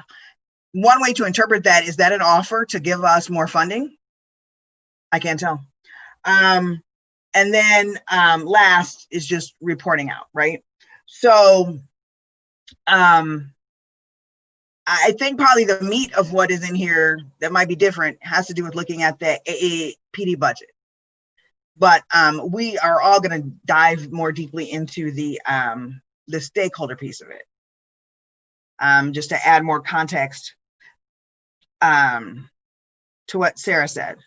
One way to interpret that, is that an offer to give us more funding? I can't tell. And then last is just reporting out, right? So I think probably the meat of what is in here that might be different has to do with looking at the AAPD budget. But we are all going to dive more deeply into the stakeholder piece of it. just to add more context to what Sarah said.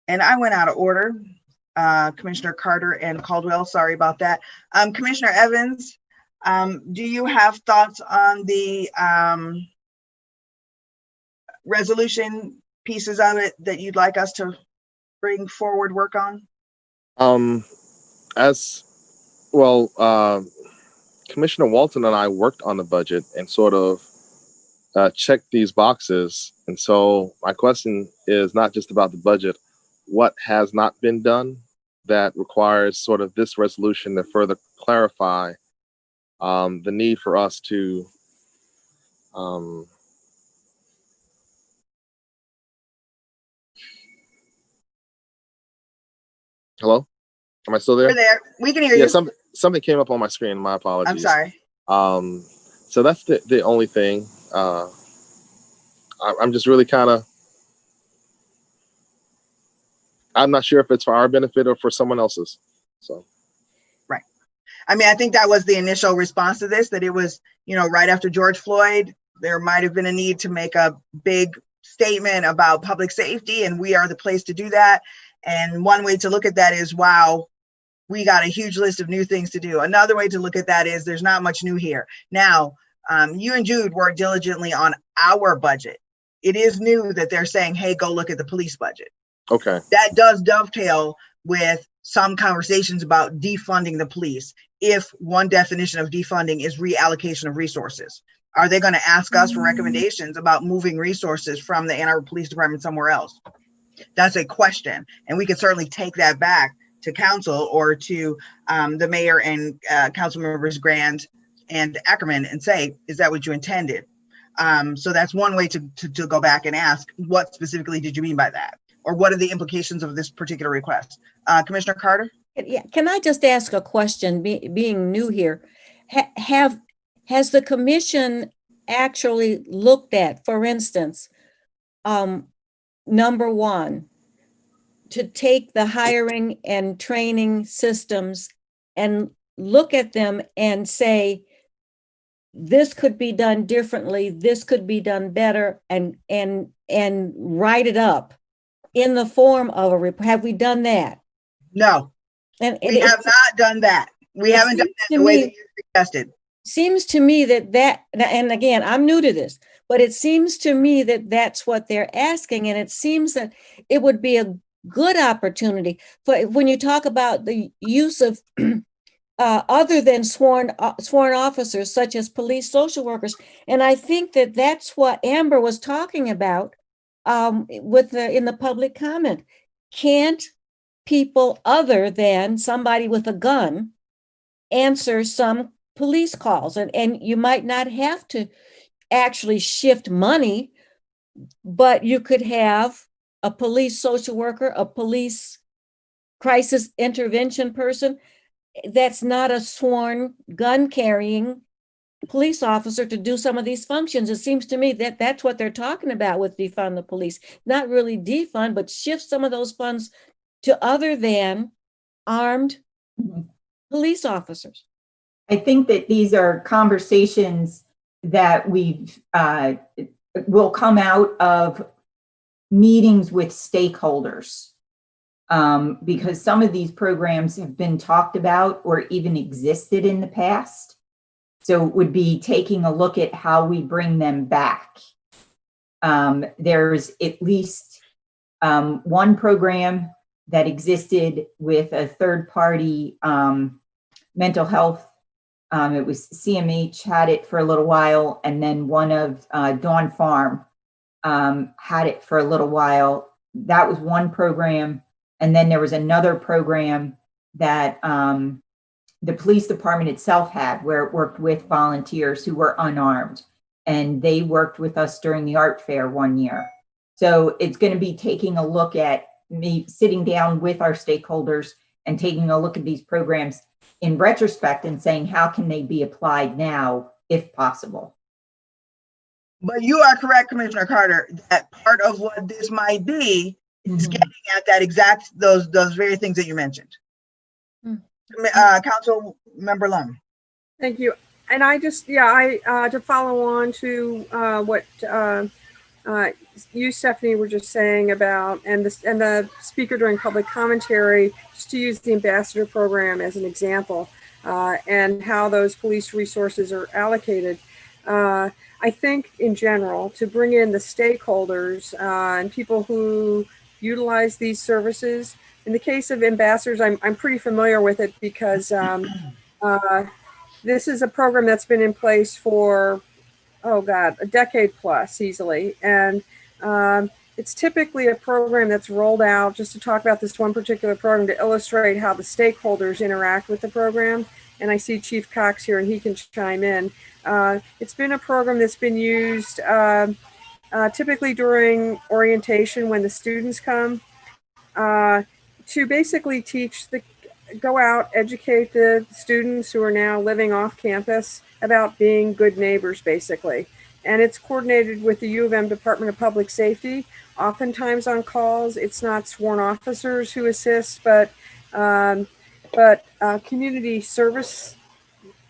And I went out of order. Commissioner Carter and Caldwell, sorry about that. Commissioner Evans, do you have thoughts on the resolution pieces of it that you'd like us to bring forward work on? As well, Commissioner Walton and I worked on the budget and sort of checked these boxes. And so my question is not just about the budget, what has not been done that requires sort of this resolution to further clarify the need for us to hello? Am I still there? We're there. We can hear Yeah, you. something came up on my screen. My apologies. I'm sorry. So that's the only thing. I'm just really kind of, I'm not sure if it's for our benefit or for someone else's. So. Right. I mean, I think that was the initial response to this, that it was, you know, right after George Floyd, there might have been a need to make a big statement about public safety, and we are the place to do that. And one way to look at that is, wow, we got a huge list of new things to do. Another way to look at that is there's not much new here. Now, you and Jude worked diligently on our budget. It is new that they're saying, hey, go look at the police budget. Okay. That does dovetail with some conversations about defunding the police. If one definition of defunding is reallocation of resources, are they going to ask us for recommendations about moving resources from the Ann Arbor Police Department somewhere else? That's a question. And we could certainly take that back to council or to the mayor and council members Grand and Ackerman and say, is that what you intended? So that's one way to go back and ask, what specifically did you mean by that? Or what are the implications of this particular request? Commissioner Carter? Yeah, can I just ask a question, being new here? Has the commission actually looked at, for instance, number one, to take the hiring and training systems and look at them and say, this could be done differently, this could be done better, and write it up in the form of a report? Have we done that? No, and we have not done that. We haven't done that the way that you suggested. Seems to me that, and again, I'm new to this, but it seems to me that that's what they're asking. And it seems that it would be a good opportunity for, when you talk about the use of other than sworn officers, such as police social workers. And I think that that's what Amber was talking about in the public comment. Can't people other than somebody with a gun answer some police calls? And you might not have to actually shift money, but you could have a police social worker, a police crisis intervention person that's not a sworn gun carrying police officer to do some of these functions. It seems to me that that's what they're talking about with defund the police. Not really defund, but shift some of those funds to other than armed police officers. I think that these are conversations that will come out of meetings with stakeholders, because some of these programs have been talked about or even existed in the past. So it would be taking a look at how we bring them back. There's at least one program that existed with a third-party mental health. It was CMH had it for a little while, and then one of Dawn Farm had it for a little while. That was one program. And then there was another program that the police department itself had, where it worked with volunteers who were unarmed. And they worked with us during the art fair one year. So it's going to be taking a look at me sitting down with our stakeholders and taking a look at these programs in retrospect and saying, how can they be applied now, if possible? But you are correct, Commissioner Carter, that part of what this might be is getting at that exact, those very things that you mentioned. Council Member Lund. Thank you. And I just, to follow on to what you, Stephanie, were just saying about, and the speaker during public commentary, just to use the ambassador program as an example, and how those police resources are allocated. I think in general, to bring in the stakeholders and people who utilize these services. In the case of ambassadors, I'm pretty familiar with it because this is a program that's been in place for, oh God, a decade plus easily. And it's typically a program that's rolled out, just to talk about this one particular program, to illustrate how the stakeholders interact with the program. And I see Chief Cox here and he can chime in. It's been a program that's been used typically during orientation when the students come to basically go out, educate the students who are now living off campus about being good neighbors, basically. And it's coordinated with the U of M Department of Public Safety. Oftentimes on calls, it's not sworn officers who assist, but community service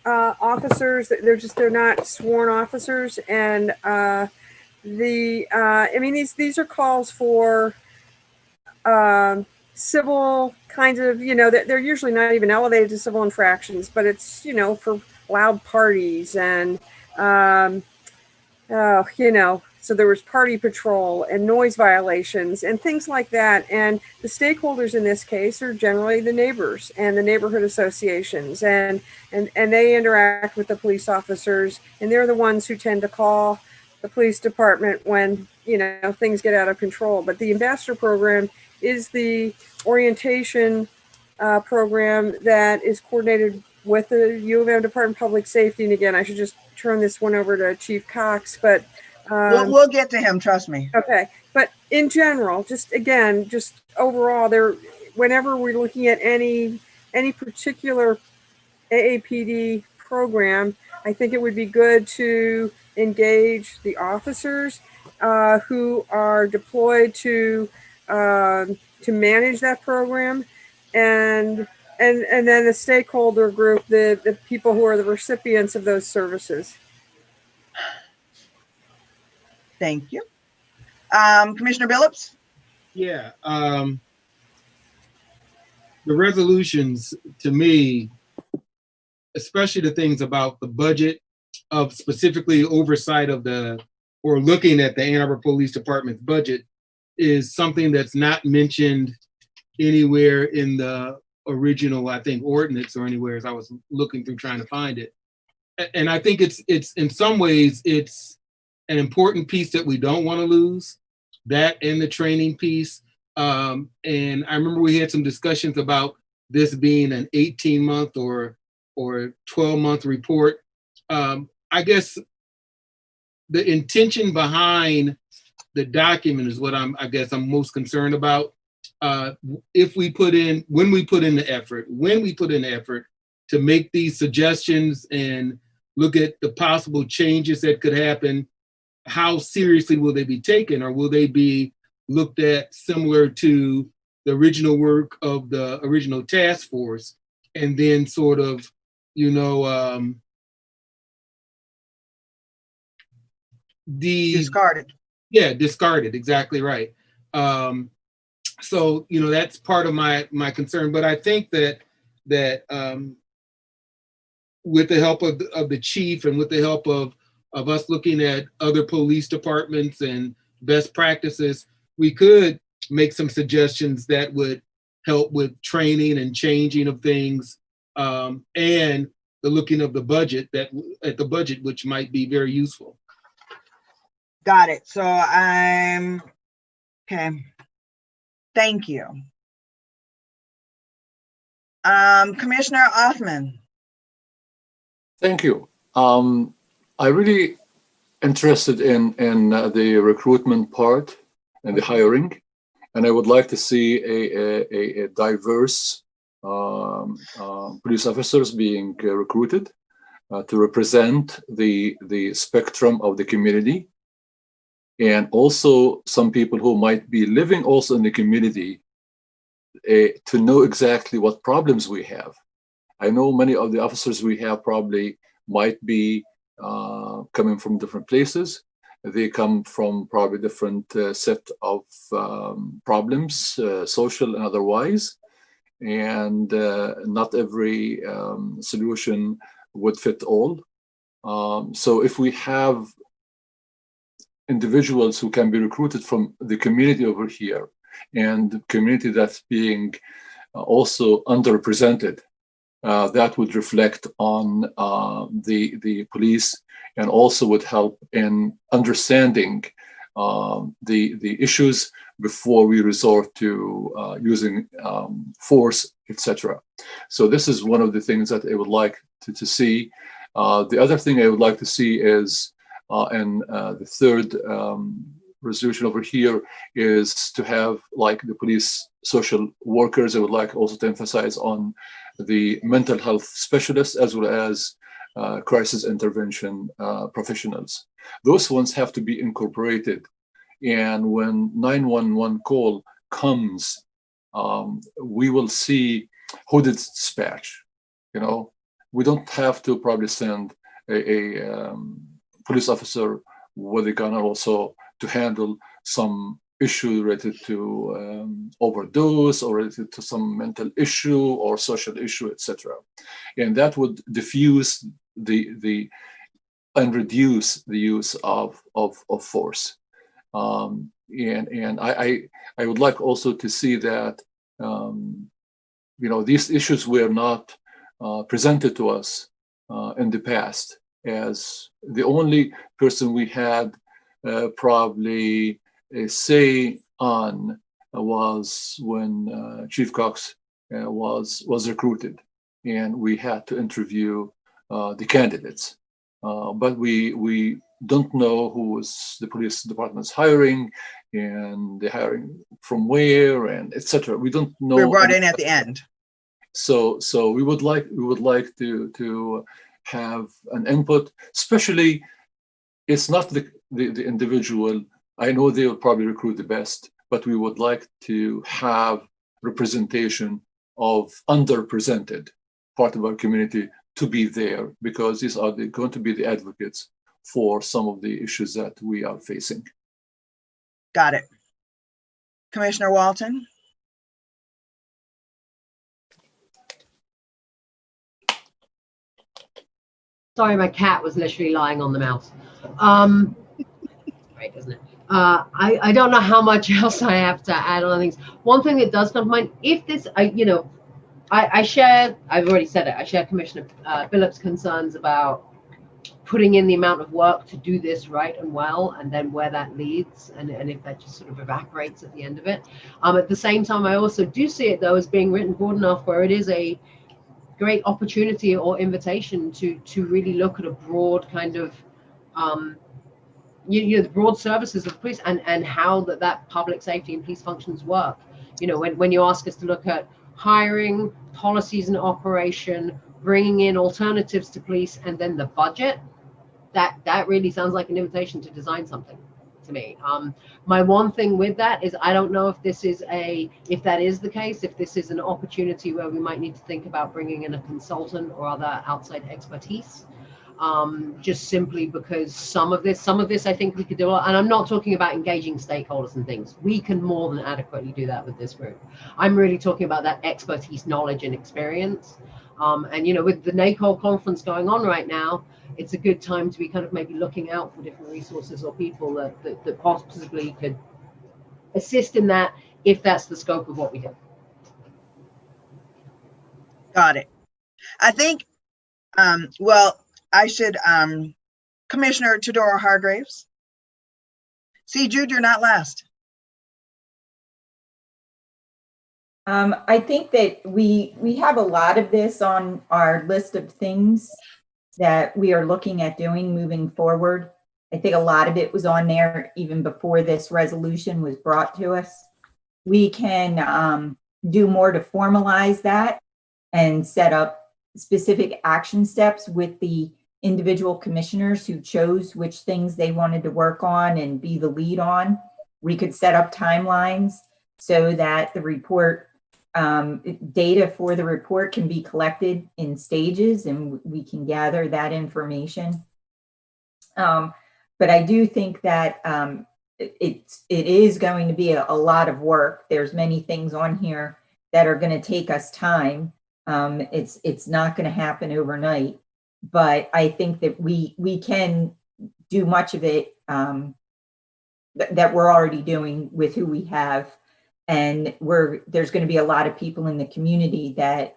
officers. They're not sworn officers. And these are calls for civil kinds of, they're usually not even elevated to civil infractions, but it's, for loud parties and, so there was party patrol and noise violations and things like that. And the stakeholders in this case are generally the neighbors and the neighborhood associations, and they interact with the police officers, and they're the ones who tend to call the police department when, things get out of control. But the ambassador program is the orientation program that is coordinated with the U of M Department of Public Safety. And again, I should just turn this one over to Chief Cox, but we'll get to him, trust me. Okay, but in general, just overall, whenever we're looking at any particular AAPD program, I think it would be good to engage the officers who are deployed to manage that program, and then the stakeholder group, the people who are the recipients of those services. Thank you. Commissioner Billups? Yeah. The resolutions, to me, especially the things about the budget of specifically oversight of or looking at the Ann Arbor Police Department's budget, is something that's not mentioned anywhere in the original, I think, ordinance or anywhere as I was looking through trying to find it. And I think it's in some ways, it's an important piece that we don't want to lose, that and the training piece. And I remember we had some discussions about this being an 18-month or 12-month report. I guess the intention behind the document is what I'm most concerned about. When we put in the effort to make these suggestions and look at the possible changes that could happen, how seriously will they be taken, or will they be looked at similar to the original work of the original task force, and then sort of, discarded. Yeah, discarded, exactly right. So, that's part of my concern. But I think that with the help of the chief and with the help of us looking at other police departments and best practices, we could make some suggestions that would help with training and changing of things, and the looking of the budget which might be very useful. Got it. So I'm okay. Thank you. Commissioner Othman. Thank you. I really interested in the recruitment part and the hiring, and I would like to see a diverse police officers being recruited to represent the spectrum of the community, and also some people who might be living also in the community to know exactly what problems we have. I know many of the officers we have probably might be coming from different places. They come from probably different set of problems, social and otherwise. And not every solution would fit all. So if we have individuals who can be recruited from the community over here and the community that's being also underrepresented, that would reflect on the police and also would help in understanding the issues before we resort to using force, etc. So this is one of the things that I would like to see. The other thing I would like to see is, and the third resolution over here is to have like the police social workers. I would like also to emphasize on the mental health specialists as well as crisis intervention professionals. Those ones have to be incorporated. And when 911 call comes, we will see who did dispatch. You know, we don't have to probably send a police officer with a gun also to handle some issue related to overdose or related to some mental issue or social issue, etc. And that would diffuse the and reduce the use of force. And I would like also to see that you know, these issues were not presented to us in the past, as the only person we had probably a say on was when Chief Cox was recruited, and we had to interview the candidates. But we don't know who was the police department's hiring, and the hiring from where, and etc. We don't know. We're brought in at the end. So we would like to have an input, especially it's not the individual. I know they will probably recruit the best, but we would like to have representation of underrepresented part of our community to be there, because these are going to be the advocates for some of the issues that we are facing. Got it. Commissioner Walton? Sorry, my cat was literally lying on the mouse. Right, isn't it? I don't know how much else I have to add on things. One thing that does come to mind, if this, I share, I've already said it, I share Commissioner Billup's concerns about putting in the amount of work to do this right and well, and then where that leads, and if that just sort of evaporates at the end of it. At the same time, I also do see it, though, as being written broad enough where it is a great opportunity or invitation to really look at a broad kind of, the broad services of police and how that public safety and police functions work. You know, when you ask us to look at hiring, policies and operation, bringing in alternatives to police, and then the budget, that really sounds like an invitation to design something to me. My one thing with that is I don't know if if that is the case, if this is an opportunity where we might need to think about bringing in a consultant or other outside expertise. Just simply because some of this I think we could do, and I'm not talking about engaging stakeholders and things. We can more than adequately do that with this group. I'm really talking about that expertise, knowledge, and experience. And with the NACOL conference going on right now, it's a good time to be kind of maybe looking out for different resources or people that possibly could assist in that, if that's the scope of what we do. Got it. I think, well, I should, Commissioner Todoro Hargraves. See, Jude, you're not last. I think that we have a lot of this on our list of things that we are looking at doing moving forward. I think a lot of it was on there even before this resolution was brought to us. We can do more to formalize that and set up specific action steps with the individual commissioners who chose which things they wanted to work on and be the lead on. We could set up timelines so that the report data for the report can be collected in stages, and we can gather that information. But I do think that it is going to be a lot of work. There's many things on here that are going to take us time. It's not going to happen overnight, but I think that we can do much of it that we're already doing with who we have. And there's going to be a lot of people in the community that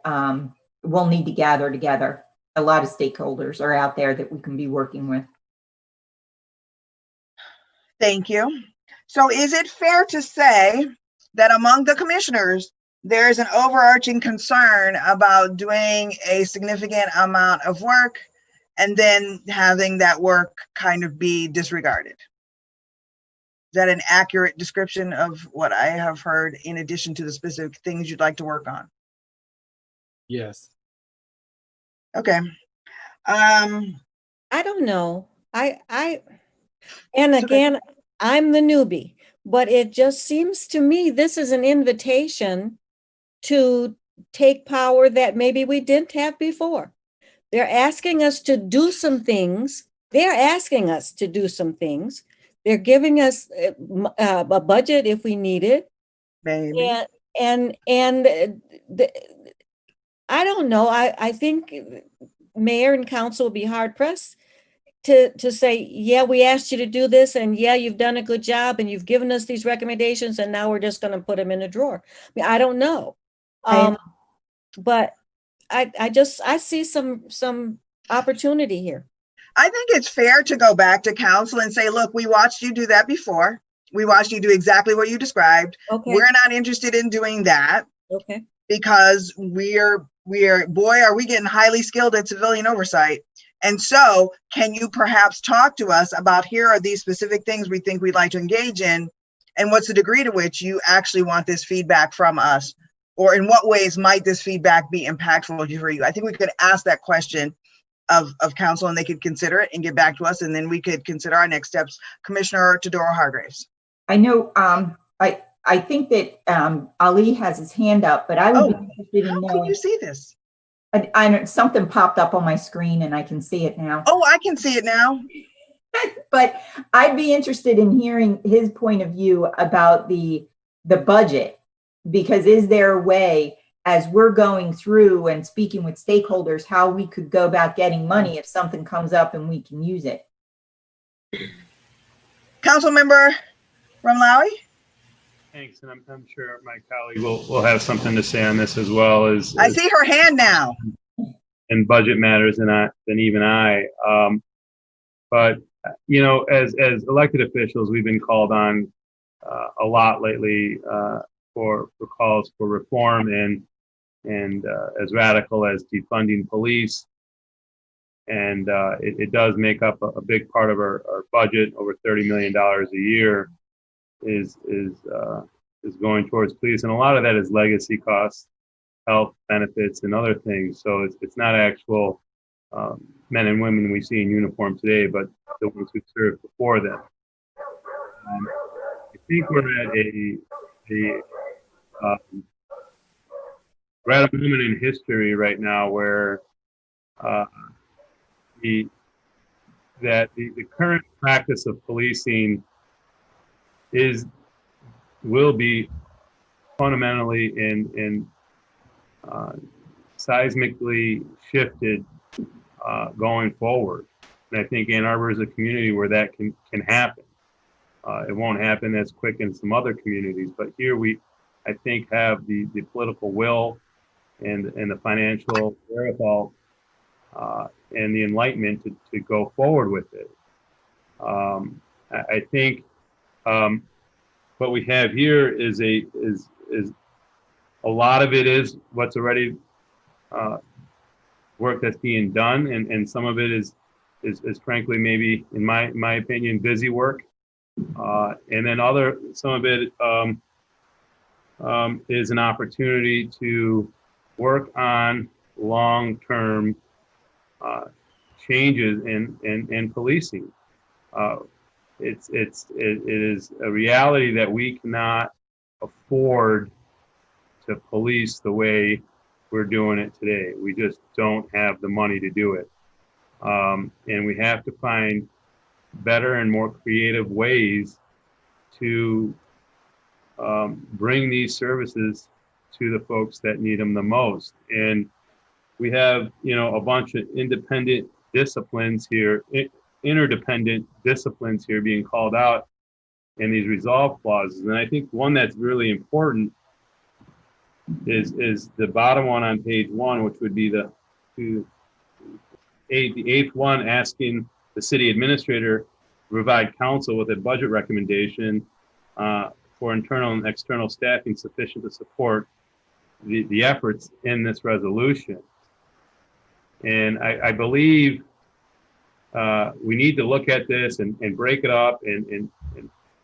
we'll need to gather together. A lot of stakeholders are out there that we can be working with. Thank you. So is it fair to say that among the commissioners, there is an overarching concern about doing a significant amount of work and then having that work kind of be disregarded? Is that an accurate description of what I have heard in addition to the specific things you'd like to work on? Yes. Okay. I don't know. And again, I'm the newbie, but it just seems to me this is an invitation to take power that maybe we didn't have before. They're asking us to do some things. They're asking us to do some things. They're giving us a budget if we need it. Maybe. And I don't know. I think mayor and council will be hard pressed to say, yeah, we asked you to do this, and yeah, you've done a good job, and you've given us these recommendations, and now we're just going to put them in a drawer. I mean, I don't know, but I see some opportunity here. I think it's fair to go back to council and say, look, we watched you do that before. We watched you do exactly what you described. Okay. We're not interested in doing that. Okay. Because we're boy, are we getting highly skilled at civilian oversight. And so can you perhaps talk to us about, here are these specific things we think we'd like to engage in, and what's the degree to which you actually want this feedback from us? Or in what ways might this feedback be impactful for you? I think we could ask that question of council, and they could consider it and get back to us, and then we could consider our next steps. Commissioner Tadoro Hargraves. I know, I think that Ali has his hand up, but I would be interested in knowing. How can you see this? I something popped up on my screen and I can see it now. Oh, I can see it now. But I'd be interested in hearing his point of view about the budget, because is there a way, as we're going through and speaking with stakeholders, how we could go about getting money if something comes up and we can use it? Councilmember Ramlawi? Thanks, and I'm sure my colleague will have something to say on this as well. As I see her hand now. In budget matters than even I. But you know, as elected officials, we've been called on a lot lately for calls for reform and as radical as defunding police. And it does make up a big part of our budget. Over $30 million a year is going towards police, and a lot of that is legacy costs, health benefits, and other things. So it's not actual men and women we see in uniform today, but the ones who served before them. I think we're at a moment in history right now where the current practice of policing will be fundamentally and seismically shifted going forward. And I think Ann Arbor is a community where that can happen. It won't happen as quick in some other communities, but here I think, have the political will and the financial wherewithal and the enlightenment to go forward with it. I think what we have here is a lot of it is what's already work that's being done, and some of it is frankly, maybe in my opinion, busy work, and then some of it is an opportunity to work on long-term changes in policing. It is a reality that we cannot afford to police the way we're doing it today. We just don't have the money to do it. And we have to find better and more creative ways to bring these services to the folks that need them the most. And we have, you know, a bunch of independent disciplines here, interdependent disciplines here being called out in these resolve clauses. And I think one that's really important is the bottom one on page 1, which would be the eighth one, asking the city administrator to provide council with a budget recommendation for internal and external staffing sufficient to support the efforts in this resolution. And I believe we need to look at this and break it up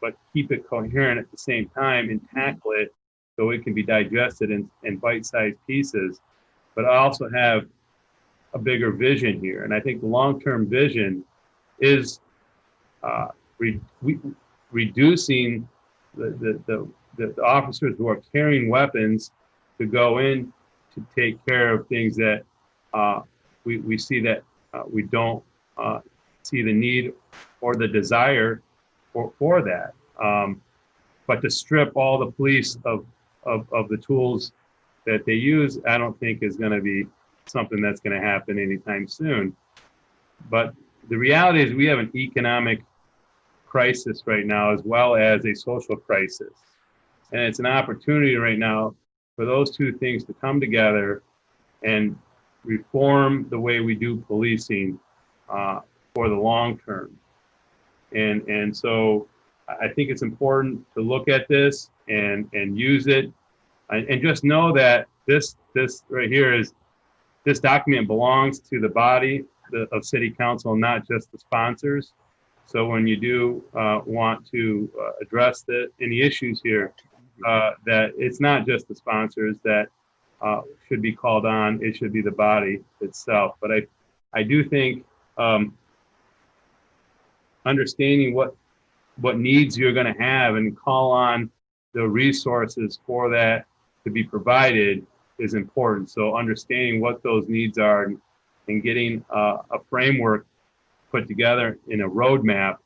but keep it coherent at the same time and tackle it so it can be digested in bite-sized pieces. But I also have a bigger vision here. And I think the long-term vision is reducing the officers who are carrying weapons to go in to take care of things that we see that we don't see the need or the desire for that. But to strip all the police of the tools that they use, I don't think is going to be something that's going to happen anytime soon. But the reality is we have an economic crisis right now as well as a social crisis. And it's an opportunity right now for those two things to come together and reform the way we do policing for the long term. And so I think it's important to look at this and use it, and just know that this right here is, this document belongs to the body of City Council, not just the sponsors. So when you do want to address any issues here, that it's not just the sponsors that should be called on, it should be the body itself. But I do think understanding what needs you're going to have and call on the resources for that to be provided is important. So understanding what those needs are and getting a framework put together in a roadmap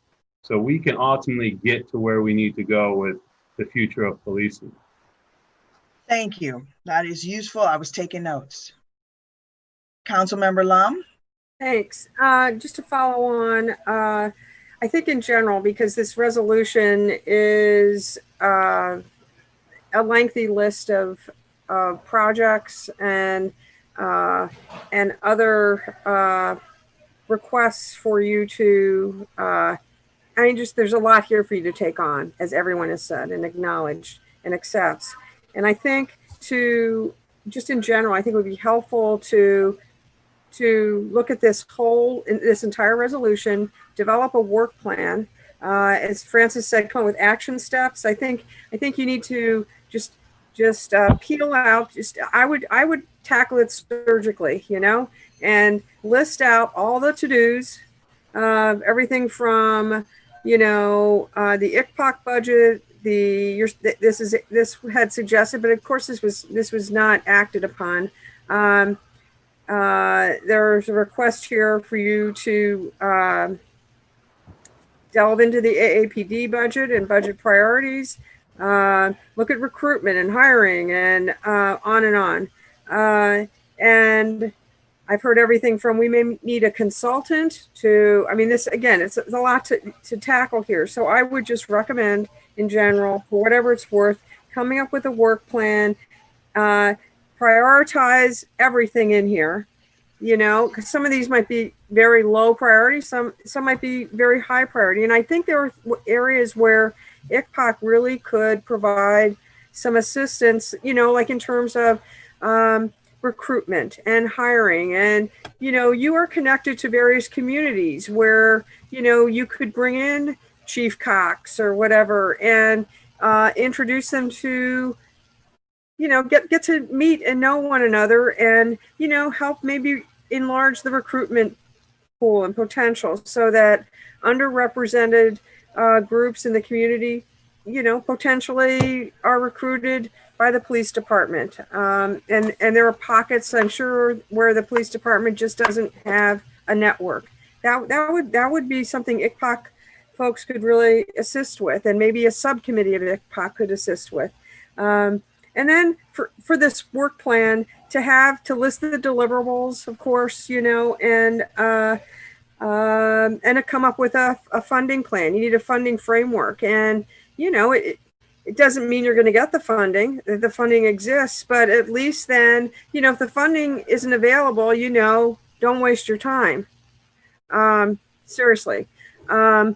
so we can ultimately get to where we need to go with the future of policing. Thank you. That is useful. I was taking notes. Councilmember Lum. Thanks. Just to follow on, I think in general, because this resolution is a lengthy list of projects and other requests for you to, there's a lot here for you to take on, as everyone has said and acknowledged and accepts. And I think just in general, I think it would be helpful to look at this entire resolution, develop a work plan. As Francis said, come up with action steps. I think you need to just peel out. I would tackle it surgically, and list out all the to-dos, everything from the ICPOC budget. This had suggested, but of course this was not acted upon. There's a request here for you to delve into the AAPD budget and budget priorities, look at recruitment and hiring, and on and on. And I've heard everything from we may need a consultant to, this again, it's a lot to tackle here. So I would just recommend in general, for whatever it's worth, coming up with a work plan, prioritize everything in here, because some of these might be very low priority, some might be very high priority. And I think there are areas where ICPOC really could provide some assistance, like in terms of recruitment and hiring. And, you are connected to various communities where, you could bring in Chief Cox or whatever and introduce them to, get to meet and know one another and, help maybe enlarge the recruitment pool and potential so that underrepresented groups in the community, potentially are recruited by the police department. And there are pockets, I'm sure, where the police department just doesn't have a network. That would be something ICPOC folks could really assist with, and maybe a subcommittee of ICPOC could assist with. And then for this work plan to list the deliverables, of course, you know, and to come up with a funding plan. You need a funding framework, and you know, it doesn't mean you're going to get the funding. The funding exists, but at least then, you know, if the funding isn't available, you know, don't waste your time. Seriously. And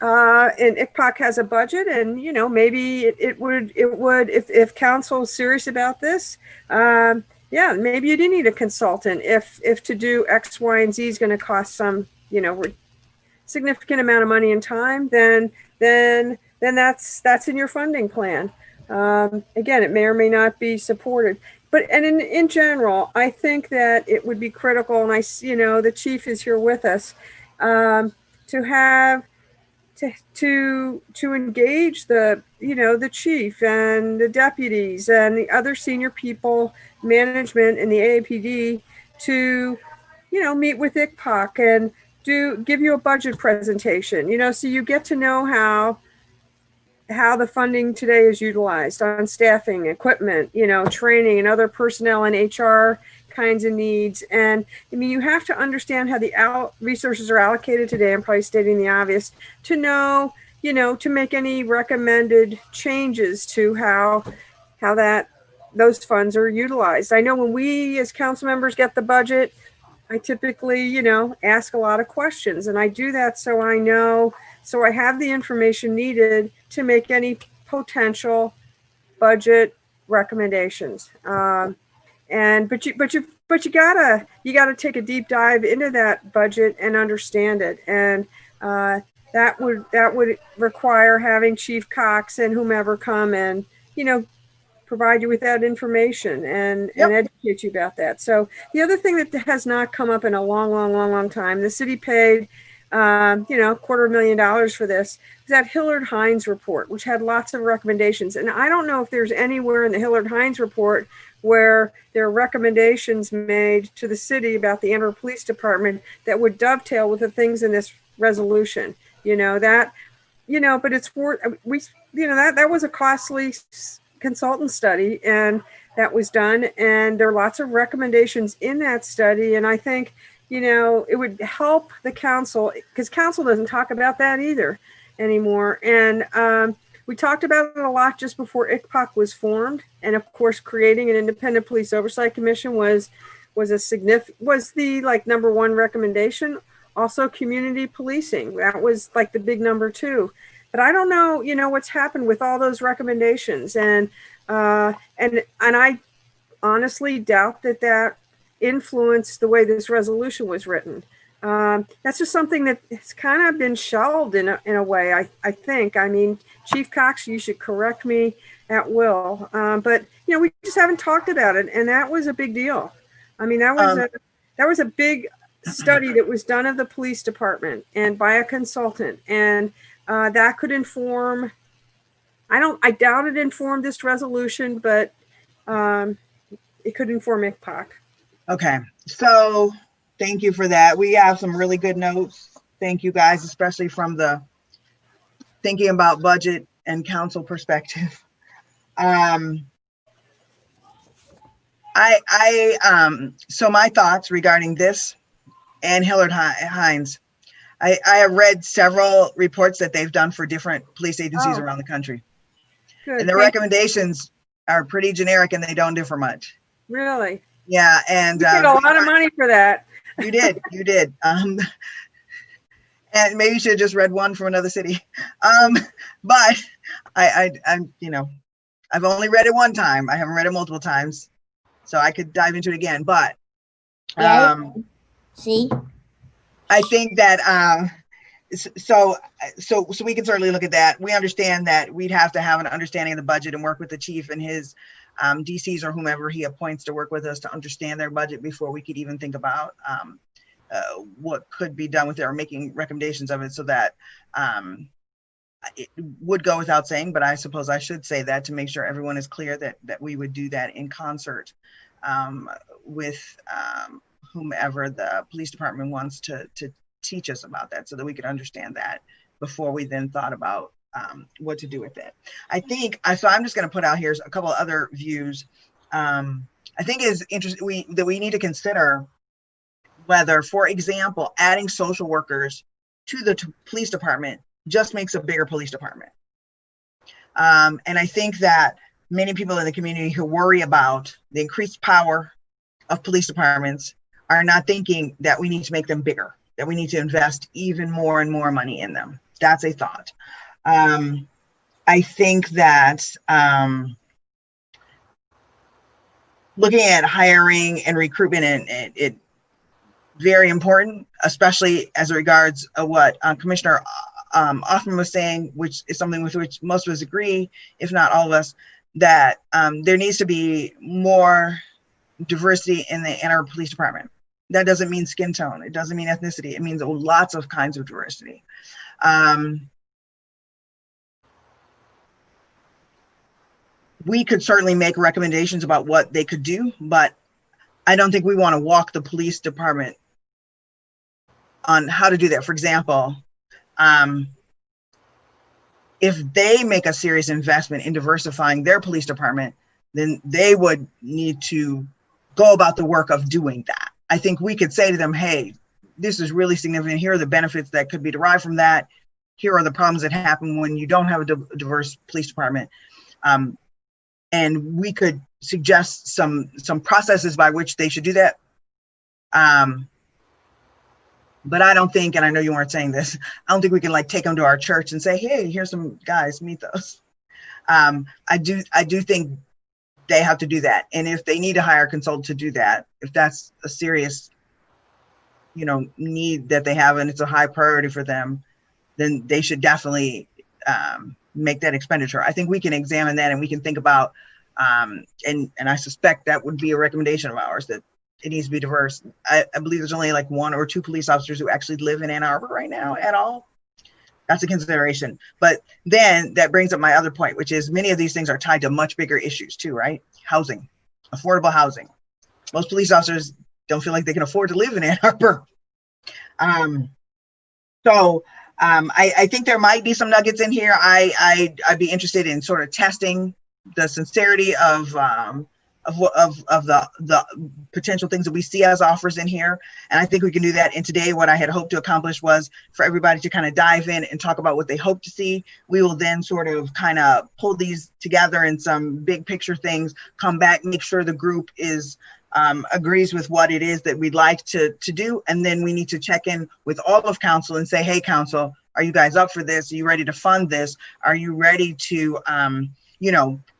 ICPOC has a budget, and you know, maybe it would if council is serious about this, yeah, maybe you do need a consultant if to do X, Y, and Z is going to cost some, you know, significant amount of money and time, then that's in your funding plan. Again, it may or may not be supported, but in general, I think that it would be critical, and you know, the chief is here with us, to engage the, you know, the chief and the deputies and the other senior people, management in the AAPD, to, you know, meet with ICPOC and give you a budget presentation, you know, so you get to know how the funding today is utilized on staffing, equipment, you know, training, and other personnel and HR kinds of needs. And I mean, you have to understand how the resources are allocated today. I'm probably stating the obvious, to know, you know, to make any recommended changes to how those funds are utilized. I know when we as council members get the budget, I typically, you know, ask a lot of questions, and I do that so I know, so I have the information needed to make any potential budget recommendations. But you gotta take a deep dive into that budget and understand it, and that would require having Chief Cox and whomever come and, you know, provide you with that information and educate you about that. So the other thing that has not come up in a long time, the city paid, you know, $250,000 for this, is that Hillard Hines report, which had lots of recommendations. And I don't know if there's anywhere in the Hillard Hines report where there are recommendations made to the city about the Ann Arbor Police Department that would dovetail with the things in this resolution. You know, that, you know, but it's worth, you know, that was a costly consultant study, and that was done. And there are lots of recommendations in that study. And I think, you know, it would help the council, because council doesn't talk about that either anymore. And we talked about it a lot just before ICPOC was formed. And of course, creating an independent police oversight commission was the like number one recommendation. Also community policing, that was like the big number two. But I don't know, you know, what's happened with all those recommendations. And I honestly doubt that influenced the way this resolution was written. That's just something that has kind of been shelved in a way, I think. I mean, Chief Cox, you should correct me at will. But, you know, we just haven't talked about it. And that was a big deal. I mean, that was a big study that was done of the police department and by a consultant. And that could inform, I doubt it informed this resolution, but it could inform ICPOC. Okay, so thank you for that. We have some really good notes. Thank you guys, especially from the thinking about budget and council perspective. So my thoughts regarding this and Hillard Hines, I have read several reports that they've done for different police agencies around the country. Good. And the recommendations are pretty generic and they don't differ much. Really? Yeah, and you paid a lot of money for that. You did. And maybe you should have just read one from another city. But I'm, you know, I've only read it one time. I haven't read it multiple times, so I could dive into it again. But see, I think that so we can certainly look at that. We understand that we'd have to have an understanding of the budget and work with the chief and his DCs or whomever he appoints to work with us to understand their budget before we could even think about what could be done with it or making recommendations of it, so that it would go without saying, but I suppose I should say that to make sure everyone is clear that we would do that in concert with whomever the police department wants to teach us about that, so that we could understand that before we then thought about what to do with it. I think, so I'm just going to put out here a couple of other views. I think it is interesting that we need to consider whether, for example, adding social workers to the police department just makes a bigger police department. And I think that many people in the community who worry about the increased power of police departments are not thinking that we need to make them bigger, that we need to invest even more and more money in them. That's a thought. I think that looking at hiring and recruitment, and it very important, especially as regards what Commissioner Hoffman was saying, which is something with which most of us agree, if not all of us, that there needs to be more diversity in the Ann Arbor Police Department. That doesn't mean skin tone. It doesn't mean ethnicity. It means lots of kinds of diversity. We could certainly make recommendations about what they could do, but I don't think we want to walk the police department on how to do that. For example, if they make a serious investment in diversifying their police department, then they would need to go about the work of doing that. I think we could say to them, hey, this is really significant. Here are the benefits that could be derived from that. Here are the problems that happen when you don't have a diverse police department. And we could suggest some processes by which they should do that. But I don't think, and I know you weren't saying this, I don't think we can like take them to our church and say, hey, here's some guys, meet those. I do think they have to do that. And if they need to hire a consultant to do that, if that's a serious, need that they have and it's a high priority for them, then they should definitely make that expenditure. I think we can examine that and we can think about, and I suspect that would be a recommendation of ours, that it needs to be diverse. I believe there's only like 1 or 2 police officers who actually live in Ann Arbor right now at all. That's a consideration. But then that brings up my other point, which is many of these things are tied to much bigger issues too, right? Housing, affordable housing. Most police officers don't feel like they can afford to live in Ann Arbor. I think there might be some nuggets in here. I'd be interested in sort of testing the sincerity of the potential things that we see as offers in here. And I think we can do that. And today, what I had hoped to accomplish was for everybody to kind of dive in and talk about what they hope to see. We will then sort of kind of pull these together in some big picture things, come back, make sure the group is agrees with what it is that we'd like to do. And then we need to check in with all of council and say, hey, council, are you guys up for this? Are you ready to fund this? Are you ready to,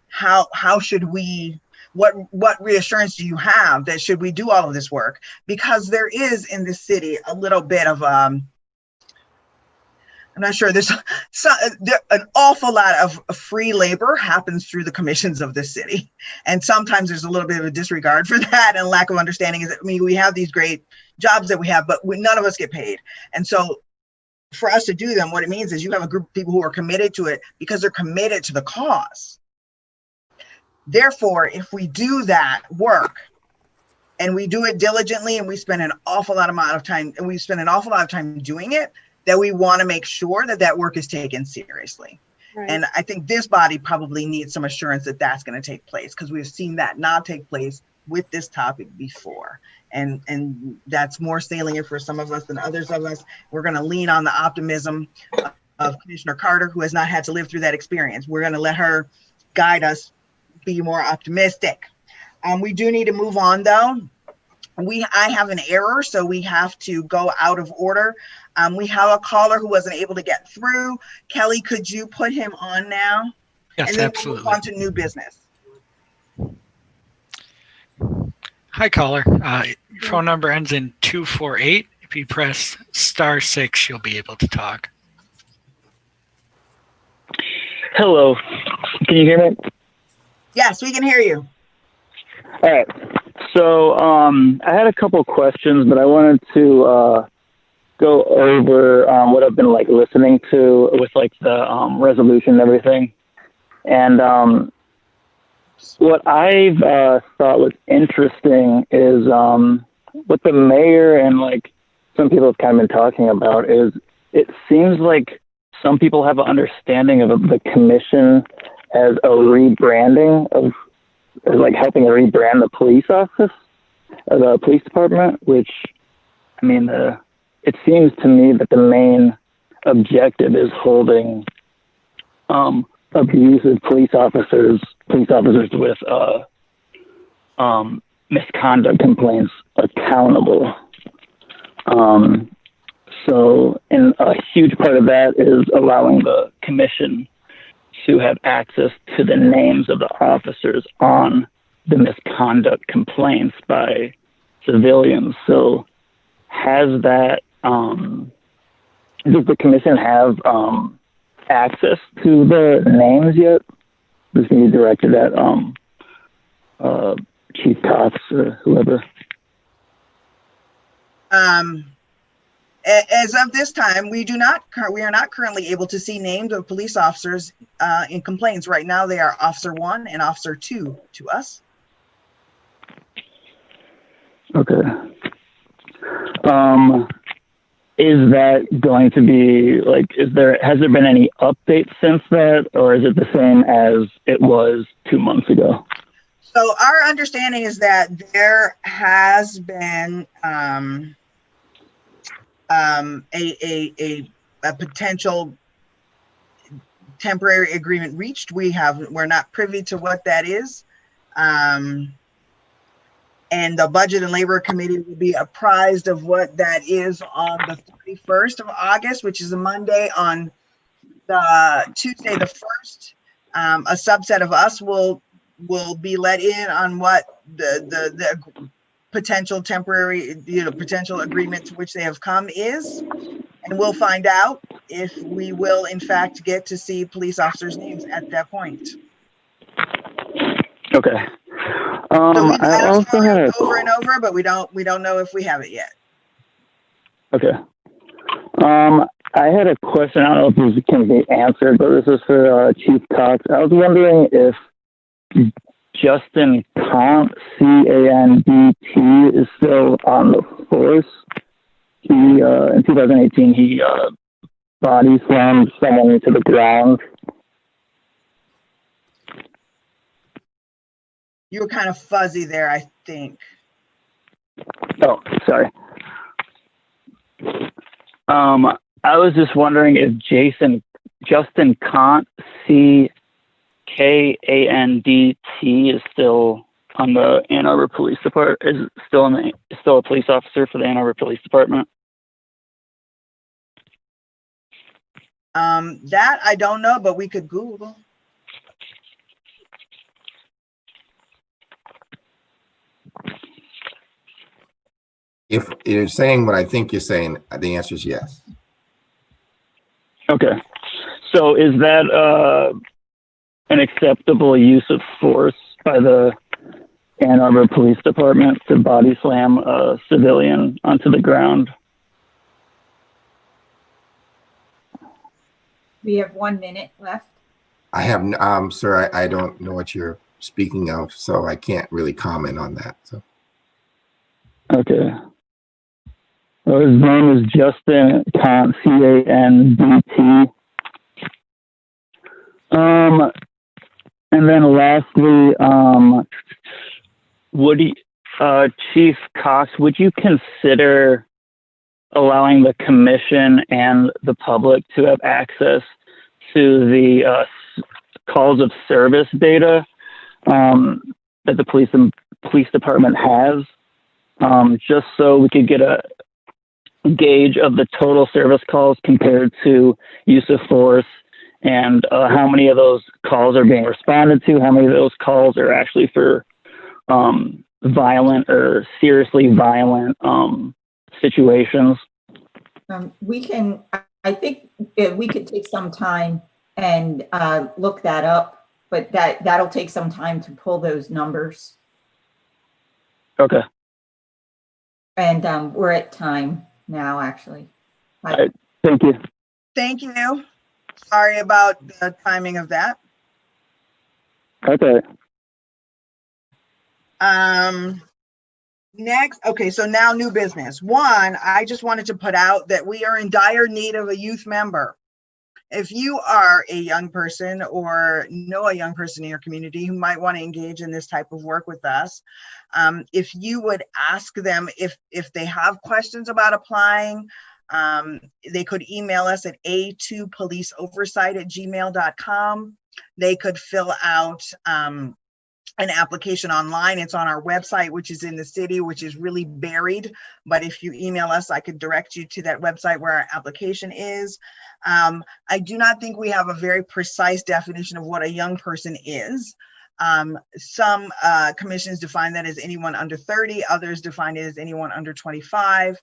how should we, what reassurance do you have that should we do all of this work? Because there is in this city a little bit of, I'm not sure, there's an awful lot of free labor happens through the commissions of this city. And sometimes there's a little bit of a disregard for that and lack of understanding. Is that, I mean, we have these great jobs that we have, but none of us get paid. And so for us to do them, what it means is you have a group of people who are committed to it because they're committed to the cause. Therefore, if we do that work and we do it diligently and we spend an awful lot of time doing it, that we want to make sure that that work is taken seriously. Right. And I think this body probably needs some assurance that that's going to take place, because we've seen that not take place with this topic before. And that's more salient for some of us than others of us. We're going to lean on the optimism of Commissioner Carter, who has not had to live through that experience. We're going to let her guide us, be more optimistic. We do need to move on though. I have an error, so we have to go out of order. We have a caller who wasn't able to get through. Kelly, could you put him on now? Yes, and then absolutely. We'll move on to new business. Hi, caller. Your phone number ends in 248. If you press *6, you'll be able to talk. Hello. Can you hear me? Yes, we can hear you. All right. So I had a couple of questions, but I wanted to go over what I've been like listening to with like the resolution and everything. And what I've thought was interesting is what the mayor and like some people have kind of been talking about is it seems like some people have an understanding of the commission as a rebranding of, as like helping to rebrand the police office or the police department, which, I mean, it seems to me that the main objective is holding abusive police officers with misconduct complaints accountable. So, and a huge part of that is allowing the commission to have access to the names of the officers on the misconduct complaints by civilians. So has that, does the commission have access to the names yet? This can be directed at Chief Cox or whoever. As of this time, we are not currently able to see names of police officers in complaints. Right now, they are Officer 1 and Officer 2 to us. Okay. Is that going to be like, has there been any updates since that, or is it the same as it was 2 months ago? So our understanding is that there has been a potential temporary agreement reached. We're not privy to what that is. And the Budget and Labor Committee will be apprised of what that is on the 31st of August, which is a Monday. On the Tuesday, the 1st, a subset of us will be let in on what the potential temporary, potential agreement to which they have come is, and we'll find out if we will in fact get to see police officers' names at that point. Okay. So we've I asked also had over and over, but we don't know if we have it yet. Okay. I had a question. I don't know if this can be answered, but this is for Chief Cox. I was wondering if Justin Cant, C-A-N-D-T, is still on the force. He, in 2018, he body slammed someone into the ground. You were kind of fuzzy there, I think. Oh, sorry. I was just wondering if Justin Cant, C-K-A-N-D-T, is still on the Ann Arbor Police Department, is still a police officer for the Ann Arbor Police Department. That I don't know, but we could Google. If you're saying what I think you're saying, the answer is yes. Okay. So is that an acceptable use of force by the Ann Arbor Police Department to body slam a civilian onto the ground? We have 1 minute left. I have, sir, I don't know what you're speaking of, so I can't really comment on that. So. Okay. Well, his name is Justin Cant, C-A-N-D-T. And then lastly, Chief Cox, would you consider allowing the commission and the public to have access to the calls of service data that the police department has, just so we could get a gauge of the total service calls compared to use of force, and how many of those calls are being responded to, how many of those calls are actually for violent or seriously violent situations? I think we could take some time and look that up, but that'll take some time to pull those numbers. Okay. And we're at time now, actually. All right, thank you. Thank you. Sorry about the timing of that. Okay. Next, okay, so now new business. One, I just wanted to put out that we are in dire need of a youth member. If you are a young person or know a young person in your community who might want to engage in this type of work with us, if you would ask them if they have questions about applying, they could email us at a2policeoversight@gmail.com. They could fill out an application online. It's on our website, which is in the city, which is really buried. But if you email us, I could direct you to that website where our application is. I do not think we have a very precise definition of what a young person is. Some commissions define that as anyone under 30, others define it as anyone under 25.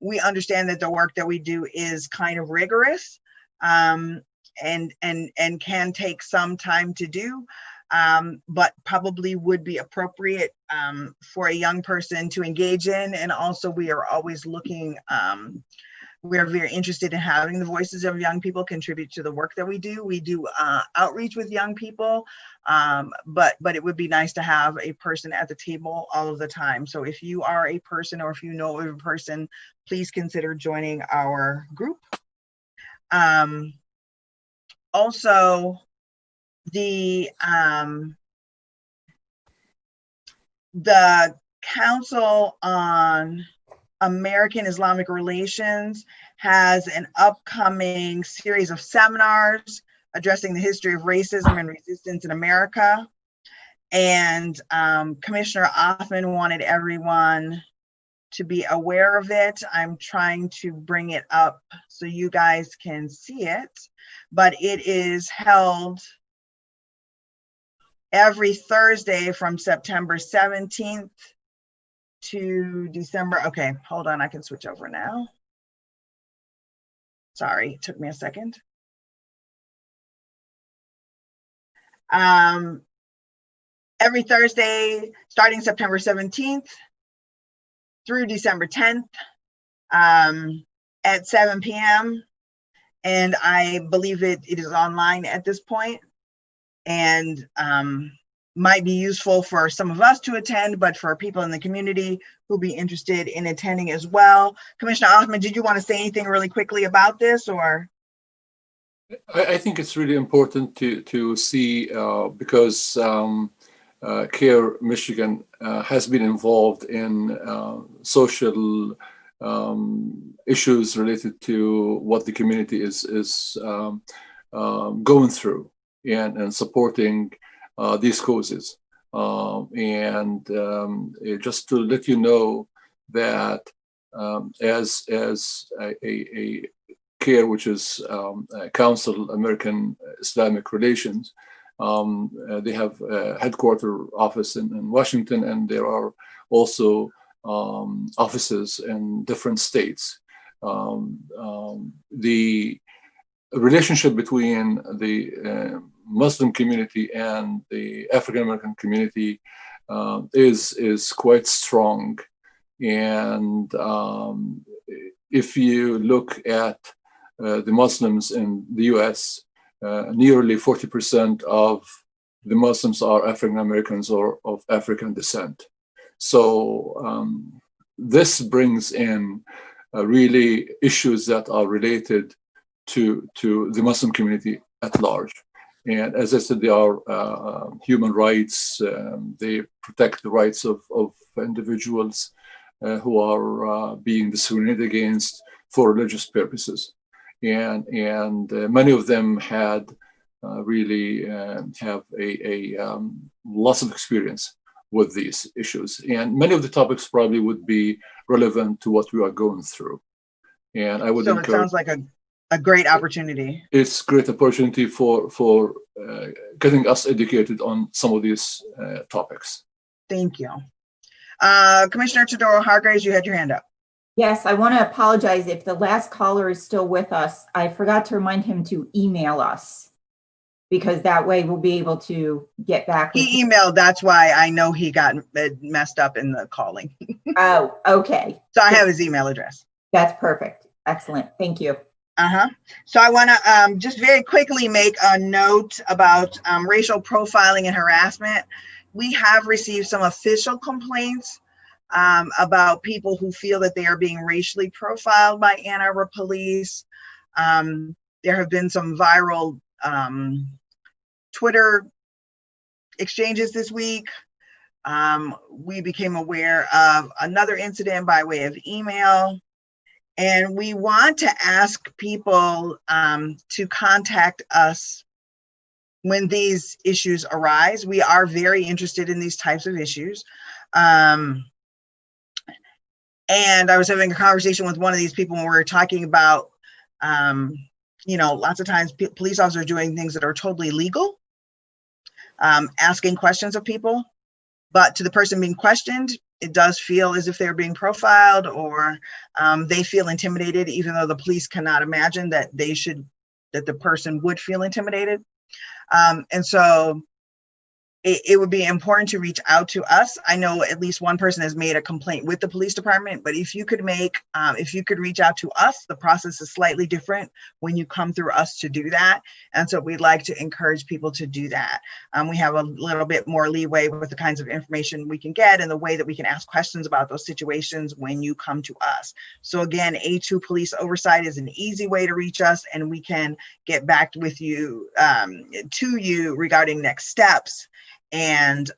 We understand that the work that we do is kind of rigorous and can take some time to do. But probably would be appropriate for a young person to engage in. And also we are always looking, we are very interested in having the voices of young people contribute to the work that we do. We do outreach with young people, but it would be nice to have a person at the table all of the time. So if you are a person or if you know of a person, please consider joining our group. Also, the Council on American Islamic Relations has an upcoming series of seminars addressing the history of racism and resistance in America. And Commissioner Othman wanted everyone to be aware of it. I'm trying to bring it up so you guys can see it, but it is held every Thursday from September 17th to December. Okay, hold on, I can switch over now. Sorry, it took me a second. Every Thursday, starting September 17th through December 10th at 7 p.m. And I believe it is online at this point. And might be useful for some of us to attend, but for people in the community who'll be interested in attending as well. Commissioner Othman, did you want to say anything really quickly about this, or? I think it's really important to see because CARE Michigan has been involved in social issues related to what the community is going through and supporting these causes. Just to let you know that as a CARE, which is Council American Islamic Relations, they have a headquarter office in Washington, and there are also offices in different states. The relationship between the Muslim community and the African American community is quite strong. And if you look at the Muslims in the US, nearly 40% of the Muslims are African Americans or of African descent. So this brings in really issues that are related to the Muslim community at large. And as I said, they are human rights. They protect the rights of individuals who are being discriminated against for religious purposes. And many of them had really have a lots of experience with these issues. And many of the topics probably would be relevant to what we are going through. And I would encourage. So it sounds like a great opportunity. It's a great opportunity for getting us educated on some of these topics. Thank you. Commissioner Todoro-Hargraves, you had your hand up. Yes, I want to apologize if the last caller is still with us. I forgot to remind him to email us, because that way we'll be able to get back. He emailed, that's why I know he got messed up in the calling. Oh, okay. So I have his email address. That's perfect. Excellent. Thank you. So I want to just very quickly make a note about racial profiling and harassment. We have received some official complaints about people who feel that they are being racially profiled by Ann Arbor police. There have been some viral Twitter exchanges this week. We became aware of another incident by way of email. And we want to ask people to contact us when these issues arise. We are very interested in these types of issues. And I was having a conversation with one of these people when we were talking about, you know, lots of times police officers are doing things that are totally legal, asking questions of people, but to the person being questioned, it does feel as if they're being profiled, or they feel intimidated, even though the police cannot imagine that that the person would feel intimidated. And so it would be important to reach out to us. I know at least one person has made a complaint with the police department, but if you could reach out to us, the process is slightly different when you come through us to do that. And so we'd like to encourage people to do that. We have a little bit more leeway with the kinds of information we can get and the way that we can ask questions about those situations when you come to us. So again, A2 Police Oversight is an easy way to reach us, and we can get back with you to you regarding next steps. And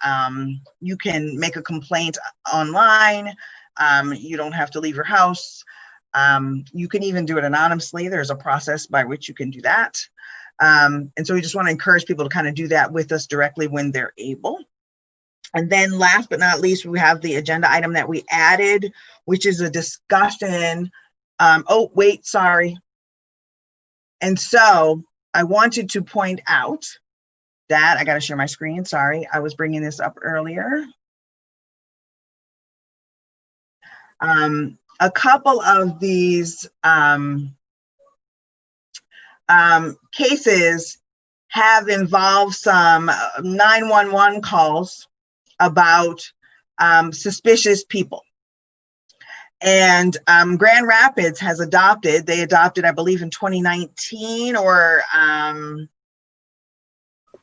you can make a complaint online. You don't have to leave your house. You can even do it anonymously. There's a process by which you can do that. And so we just want to encourage people to kind of do that with us directly when they're able. And then last but not least, we have the agenda item that we added, which is a discussion. Oh, wait, sorry. And so I wanted to point out that I got to share my screen. Sorry, I was bringing this up earlier. A couple of these cases have involved some 911 calls about suspicious people. And Grand Rapids has adopted, I believe in 2019, or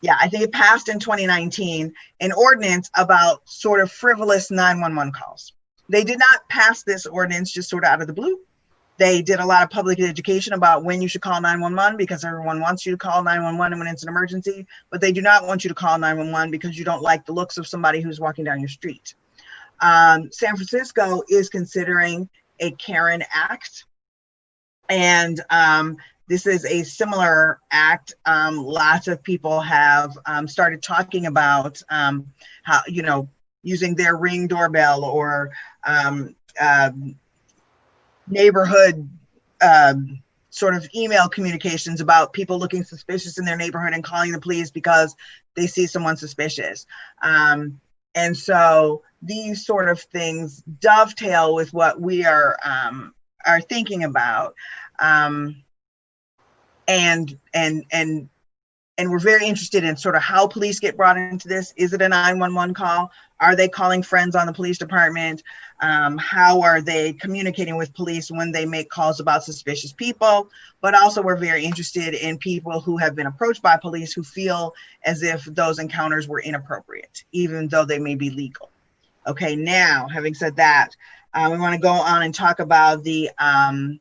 yeah, I think it passed in 2019, an ordinance about sort of frivolous 911 calls. They did not pass this ordinance just sort of out of the blue. They did a lot of public education about when you should call 911, because everyone wants you to call 911 when it's an emergency, but they do not want you to call 911 because you don't like the looks of somebody who's walking down your street. San Francisco is considering a Karen Act, and this is a similar act. Lots of people have started talking about how, you know, using their Ring doorbell or neighborhood sort of email communications about people looking suspicious in their neighborhood and calling the police because they see someone suspicious. And so these sort of things dovetail with what we are thinking about. And we're very interested in sort of how police get brought into this. Is it a 911 call? Are they calling friends on the police department? How are they communicating with police when they make calls about suspicious people? But also we're very interested in people who have been approached by police who feel as if those encounters were inappropriate, even though they may be legal. Okay, now, having said that, we want to go on and talk about the Ann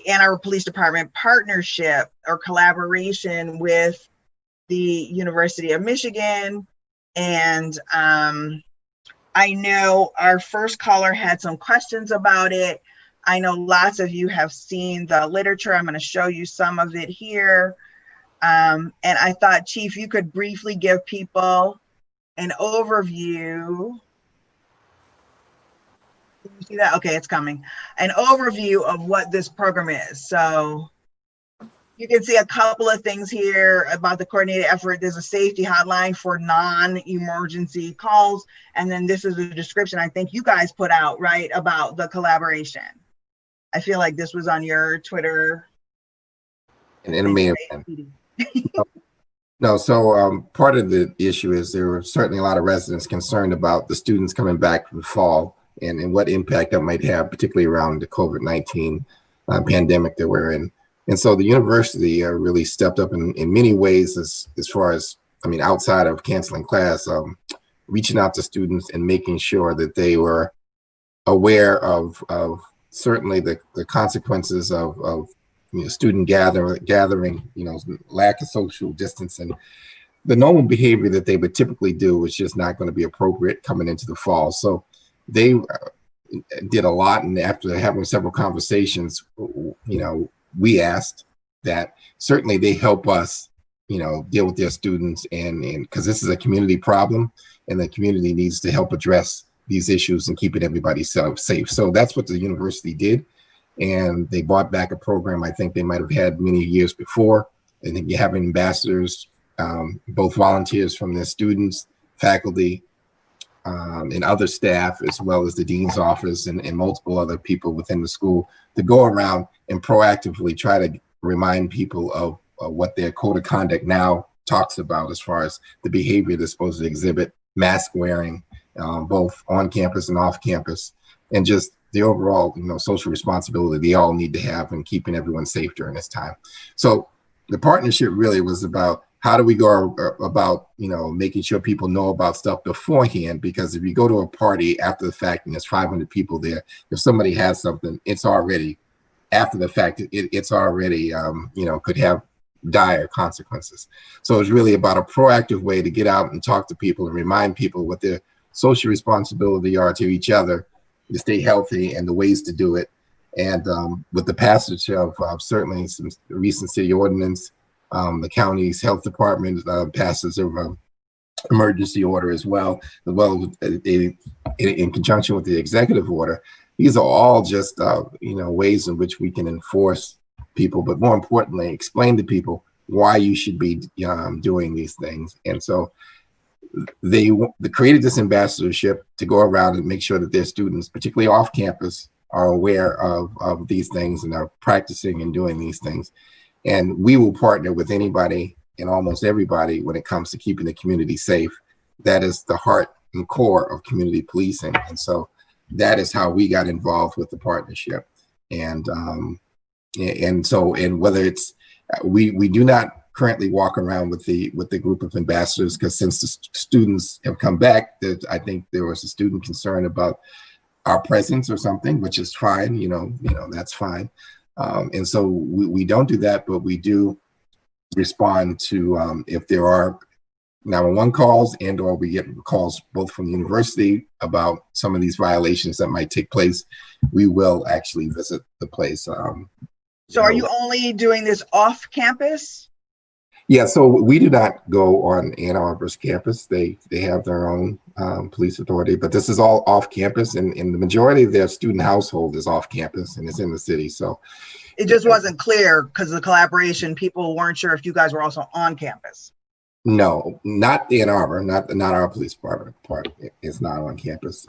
Arbor Police Department partnership or collaboration with the University of Michigan. And I know our first caller had some questions about it. I know lots of you have seen the literature. I'm going to show you some of it here. And I thought, Chief, you could briefly give people an overview. Can you see that? Okay, it's coming. An overview of what this program is. So you can see a couple of things here about the coordinated effort. There's a safety hotline for non-emergency calls. And then this is a description I think you guys put out, right, about the collaboration. I feel like this was on your Twitter. And it may have been. No, so part of the issue is there were certainly a lot of residents concerned about the students coming back from the fall and what impact that might have, particularly around the COVID-19 pandemic that we're in. And so the university really stepped up in many ways as far as, I mean, outside of canceling class, reaching out to students and making sure that they were aware of certainly the consequences of student gathering, lack of social distance, and the normal behavior that they would typically do was just not going to be appropriate coming into the fall. So they did a lot, and after having several conversations, we asked that certainly they help us, deal with their students, and because this is a community problem, and the community needs to help address these issues and keeping everybody safe. So that's what the university did, and they brought back a program I think they might have had many years before. I think you have ambassadors, both volunteers from their students, faculty, and other staff, as well as the dean's office and multiple other people within the school, to go around and proactively try to remind people of what their code of conduct now talks about as far as the behavior they're supposed to exhibit, mask wearing, both on campus and off campus, and just the overall, social responsibility they all need to have in keeping everyone safe during this time. So the partnership really was about how do we go about, making sure people know about stuff beforehand, because if you go to a party after the fact and there's 500 people there, if somebody has something, it's already, after the fact, it's already, could have dire consequences. So it's really about a proactive way to get out and talk to people and remind people what their social responsibility are to each other, to stay healthy, and the ways to do it. And with the passage of certainly some recent city ordinance, the county's health department passes an emergency order as well in conjunction with the executive order. These are all just ways in which we can enforce people, but more importantly, explain to people why you should be doing these things. And so they created this ambassadorship to go around and make sure that their students, particularly off campus, are aware of these things and are practicing and doing these things. And we will partner with anybody and almost everybody when it comes to keeping the community safe. That is the heart and core of community policing. And so that is how we got involved with the partnership. And whether it's, we do not currently walk around with the group of ambassadors, because since the students have come back, I think there was a student concern about our presence or something, which is fine, that's fine. And so we don't do that, but we do respond to if there are 911 calls or we get calls both from the university about some of these violations that might take place, we will actually visit the place. So are you only doing this off campus? Yeah, so we do not go on Ann Arbor's campus. They have their own police authority, but this is all off campus, and the majority of their student household is off campus and it's in the city. So it just wasn't clear because of the collaboration. People weren't sure if you guys were also on campus. No, not Ann Arbor, not our police department part. It's not on campus.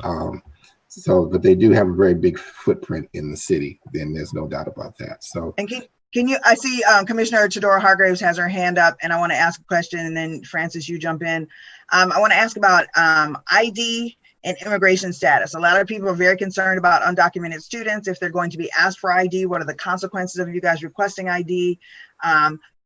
But they do have a very big footprint in the city. Then there's no doubt about that. So. And can you, I see Commissioner Chidora Hargraves has her hand up, and I want to ask a question, and then Francis, you jump in. I want to ask about ID and immigration status. A lot of people are very concerned about undocumented students. If they're going to be asked for ID, what are the consequences of you guys requesting ID?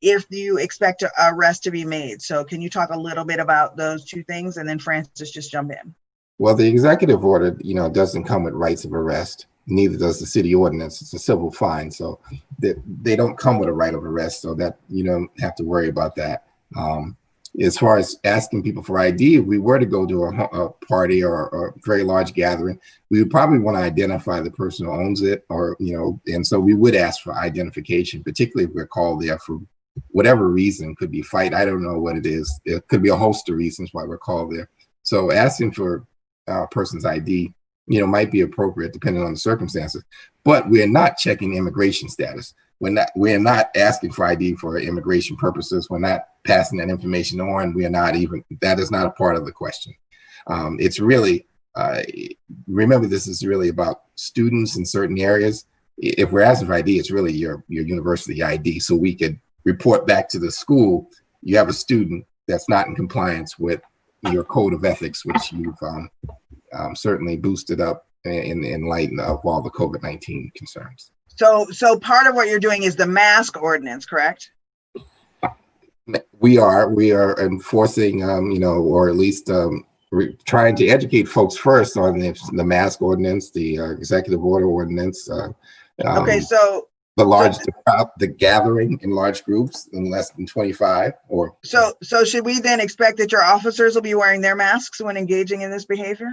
If you expect an arrest to be made. So can you talk a little bit about those two things, and then Francis, just jump in. Well, the executive order, doesn't come with rights of arrest. Neither does the city ordinance. It's a civil fine, so they don't come with a right of arrest, so that you don't have to worry about that. As far as asking people for ID, if we were to go to a party or a very large gathering, we would probably want to identify the person who owns it, and so we would ask for identification, particularly if we're called there for whatever reason. Could be fight, I don't know what it is. It could be a host of reasons why we're called there. So asking for a person's ID, might be appropriate depending on the circumstances, but we're not checking immigration status. We're not asking for ID for immigration purposes. We're not passing that information on. That is not a part of the question. It's really, remember, this is really about students in certain areas. If we're asking for ID, it's really your university ID. So we could report back to the school, you have a student that's not in compliance with your code of ethics, which you've certainly boosted up in light of all the COVID-19 concerns. So part of what you're doing is the mask ordinance, correct? We are enforcing, or at least trying to educate folks first on the mask ordinance, the executive order ordinance. Okay, so the gathering in large groups in less than 25, or so should we then expect that your officers will be wearing their masks when engaging in this behavior?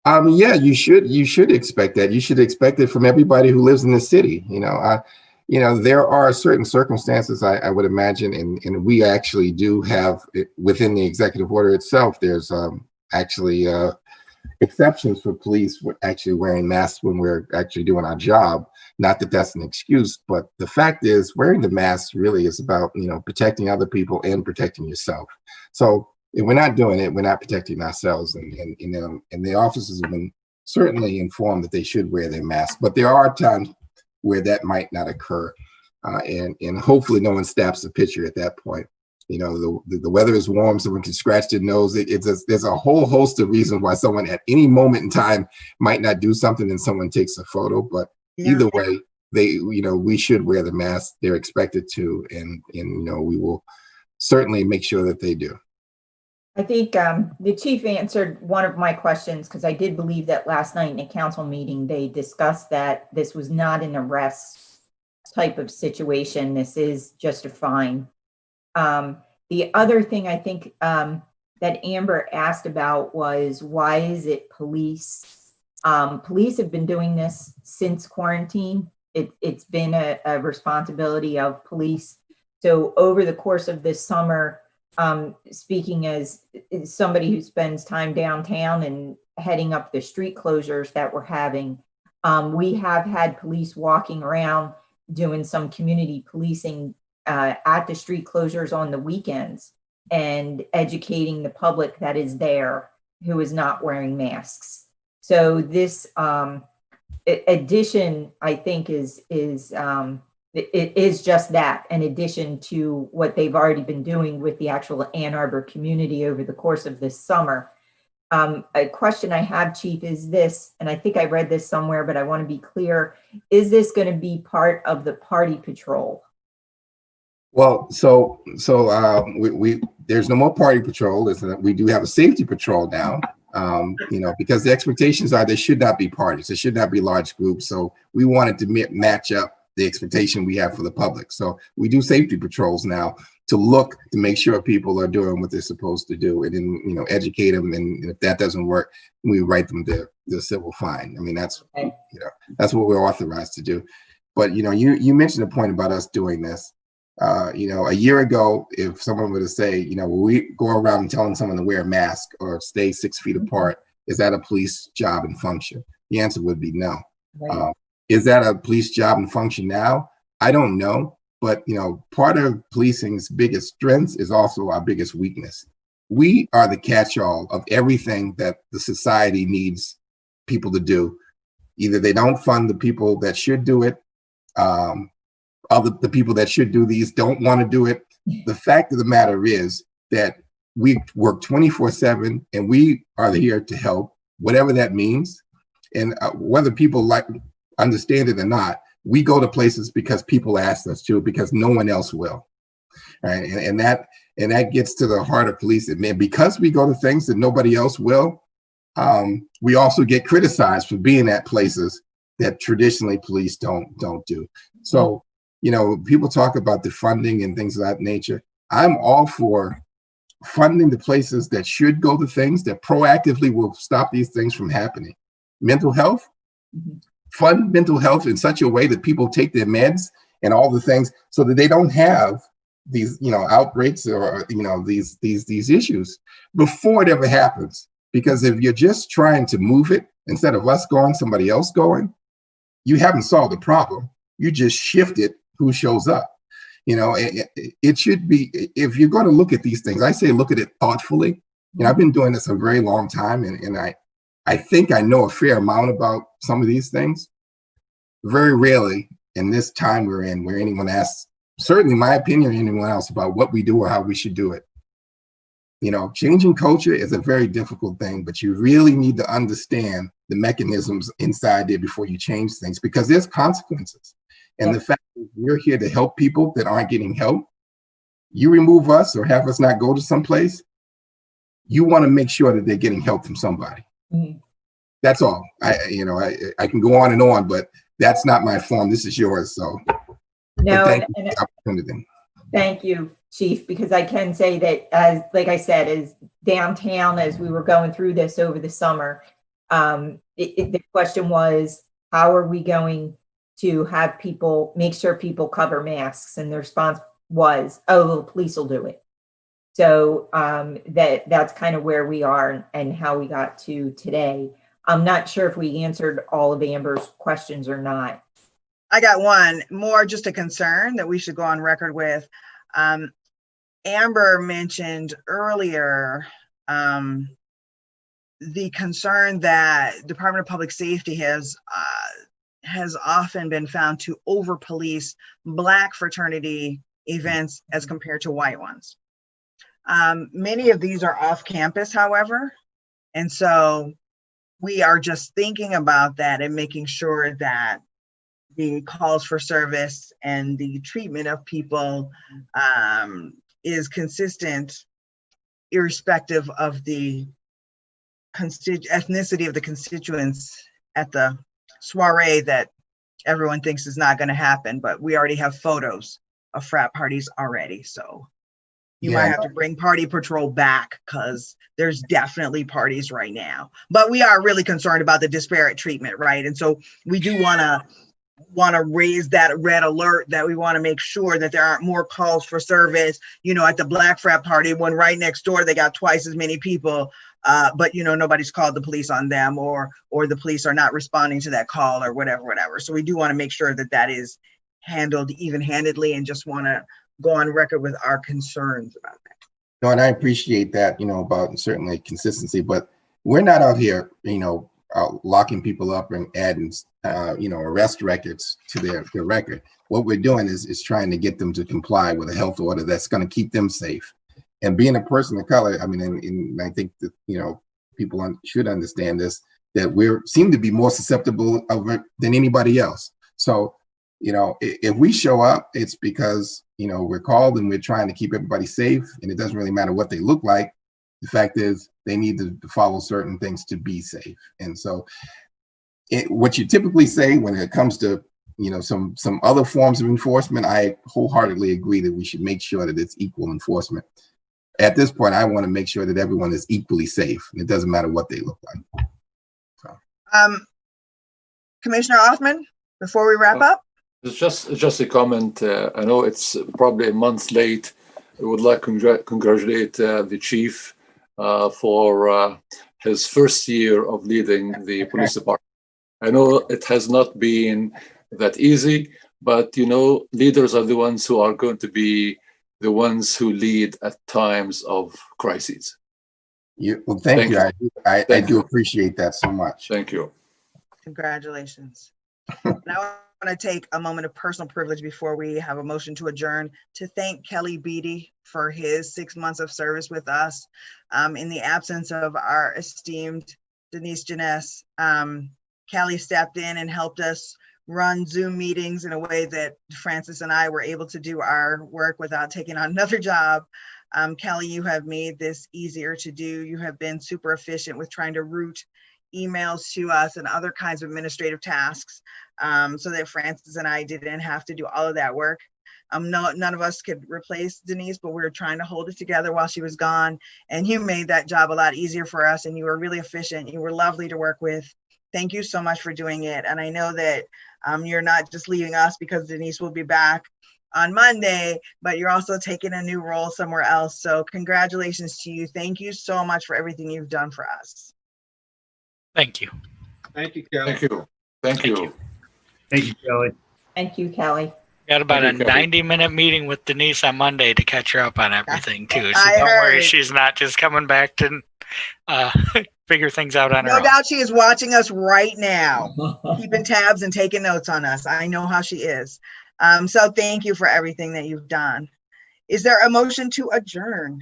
Yeah, you should expect that. You should expect it from everybody who lives in the city. There are certain circumstances I would imagine, and we actually do have within the executive order itself. There's actually exceptions for police actually wearing masks when we're actually doing our job. Not that that's an excuse, but the fact is wearing the mask really is about, protecting other people and protecting yourself. So if we're not doing it, we're not protecting ourselves. And the officers have been certainly informed that they should wear their masks, but there are times where that might not occur. And hopefully no one snaps a picture at that point. The weather is warm, someone can scratch their nose. There's a whole host of reasons why someone at any moment in time might not do something and someone takes a photo. But either way, we should wear the mask. They're expected to, and we will certainly make sure that they do. I think the chief answered one of my questions, because I did believe that last night in a council meeting, they discussed that this was not an arrest type of situation. This is just a fine. The other thing I think that Amber asked about was, why is it police? Police have been doing this since quarantine. It's been a responsibility of police. So over the course of this summer, speaking as somebody who spends time downtown and heading up the street closures that we're having, we have had police walking around doing some community policing at the street closures on the weekends and educating the public that is there who is not wearing masks. So this addition, I think, it is just that, in addition to what they've already been doing with the actual Ann Arbor community over the course of this summer. A question I have, Chief, is this, and I think I read this somewhere, but I want to be clear, is this going to be part of the party patrol? Well, so we there's no more party patrol. We do have a safety patrol now, because the expectations are there should not be parties. There should not be large groups. So we wanted to match up the expectation we have for the public. So we do safety patrols now to make sure people are doing what they're supposed to do, and then, educate them. And if that doesn't work, we write them the civil fine. I mean, that's what we're authorized to do. But, you mentioned a point about us doing this. A year ago, if someone were to say, we go around telling someone to wear a mask or stay 6 feet apart, is that a police job and function? The answer would be no. Right. Is that a police job and function now? I don't know. But, part of policing's biggest strengths is also our biggest weakness. We are the catch-all of everything that the society needs people to do. Either they don't fund the people that should do it, the people that should do these don't want to do it. The fact of the matter is that we work 24/7 and we are here to help, whatever that means. And whether people understand it or not, we go to places because people ask us to, because no one else will. Right? And that gets to the heart of police. And because we go to things that nobody else will, we also get criticized for being at places that traditionally police don't do. So, people talk about the funding and things of that nature. I'm all for funding the places that should go to things that proactively will stop these things from happening. Mental health, fund mental health in such a way that people take their meds and all the things so that they don't have these, outbreaks or, these issues before it ever happens. Because if you're just trying to move it, instead of us going, somebody else going, you haven't solved the problem. You just shifted who shows up. It should be, if you're going to look at these things, I say look at it thoughtfully. I've been doing this a very long time, and I think I know a fair amount about some of these things. Very rarely in this time we're in where anyone asks, certainly my opinion or anyone else, about what we do or how we should do it. Changing culture is a very difficult thing, but you really need to understand the mechanisms inside there before you change things, because there's consequences. And the fact that we're here to help people that aren't getting help, you remove us or have us not go to someplace, you want to make sure that they're getting help from somebody. Mhm. That's all. I can go on and on, but that's not my form. This is yours. So No, thank you for the opportunity. Thank you, Chief, because I can say that, as like I said, as downtown, as we were going through this over the summer, the question was, how are we going to have people make sure people cover masks? And the response was, oh, the police will do it. So that's kind of where we are and how we got to today. I'm not sure if we answered all of Amber's questions or not. I got one more, just a concern that we should go on record with. Amber mentioned earlier the concern that Department of Public Safety has often been found to over police Black fraternity events as compared to white ones. Many of these are off campus, however, and so we are just thinking about that and making sure that the calls for service and the treatment of people is consistent, irrespective of the ethnicity of the constituents at the soiree that everyone thinks is not going to happen, but we already have photos of frat parties already. So you might have to bring party patrol back because there's definitely parties right now. But we are really concerned about the disparate treatment, right? And so we do want to raise that red alert that we want to make sure that there aren't more calls for service, at the Black frat party when right next door they got twice as many people, but nobody's called the police on them, or the police are not responding to that call or whatever. So we do want to make sure that that is handled even-handedly, and just want to go on record with our concerns about that. No, and I appreciate that, about certainly consistency, but we're not out here, out locking people up and adding, arrest records to their record. What we're doing is trying to get them to comply with a health order that's going to keep them safe. And being a person of color, and I think that, people should understand this, that we seem to be more susceptible of it than anybody else. So, if we show up, it's because, we're called and we're trying to keep everybody safe, and it doesn't really matter what they look like. The fact is they need to follow certain things to be safe. And so what you typically say when it comes to, some other forms of enforcement, I wholeheartedly agree that we should make sure that it's equal enforcement. At this point, I want to make sure that everyone is equally safe, and it doesn't matter what they look like. So. Commissioner Hoffman, before we wrap up? It's just a comment. I know it's probably a month late. I would like to congratulate the chief for his first year of leading the police department. I know it has not been that easy, but leaders are the ones who are going to be the ones who lead at times of crises. Well, thank you. I do appreciate that so much. Thank you. Congratulations. Now I want to take a moment of personal privilege before we have a motion to adjourn to thank Kelly Beatty for his 6 months of service with us. In the absence of our esteemed Denise Janess, Kelly stepped in and helped us run Zoom meetings in a way that Francis and I were able to do our work without taking on another job. Kelly, you have made this easier to do. You have been super efficient with trying to route emails to us and other kinds of administrative tasks, so that Francis and I didn't have to do all of that work. None of us could replace Denise, but we were trying to hold it together while she was gone. And you made that job a lot easier for us, and you were really efficient. You were lovely to work with. Thank you so much for doing it. And I know that you're not just leaving us because Denise will be back on Monday, but you're also taking a new role somewhere else. So congratulations to you. Thank you so much for everything you've done for us. Thank you. Thank you, Kelly. Thank you. Thank you. Thank you, Kelly. Thank you, Kelly. Got about a 90-minute meeting with Denise on Monday to catch her up on everything too. So don't worry, she's not just coming back to figure things out on her own. No doubt she is watching us right now, keeping tabs and taking notes on us. I know how she is. So thank you for everything that you've done. Is there a motion to adjourn?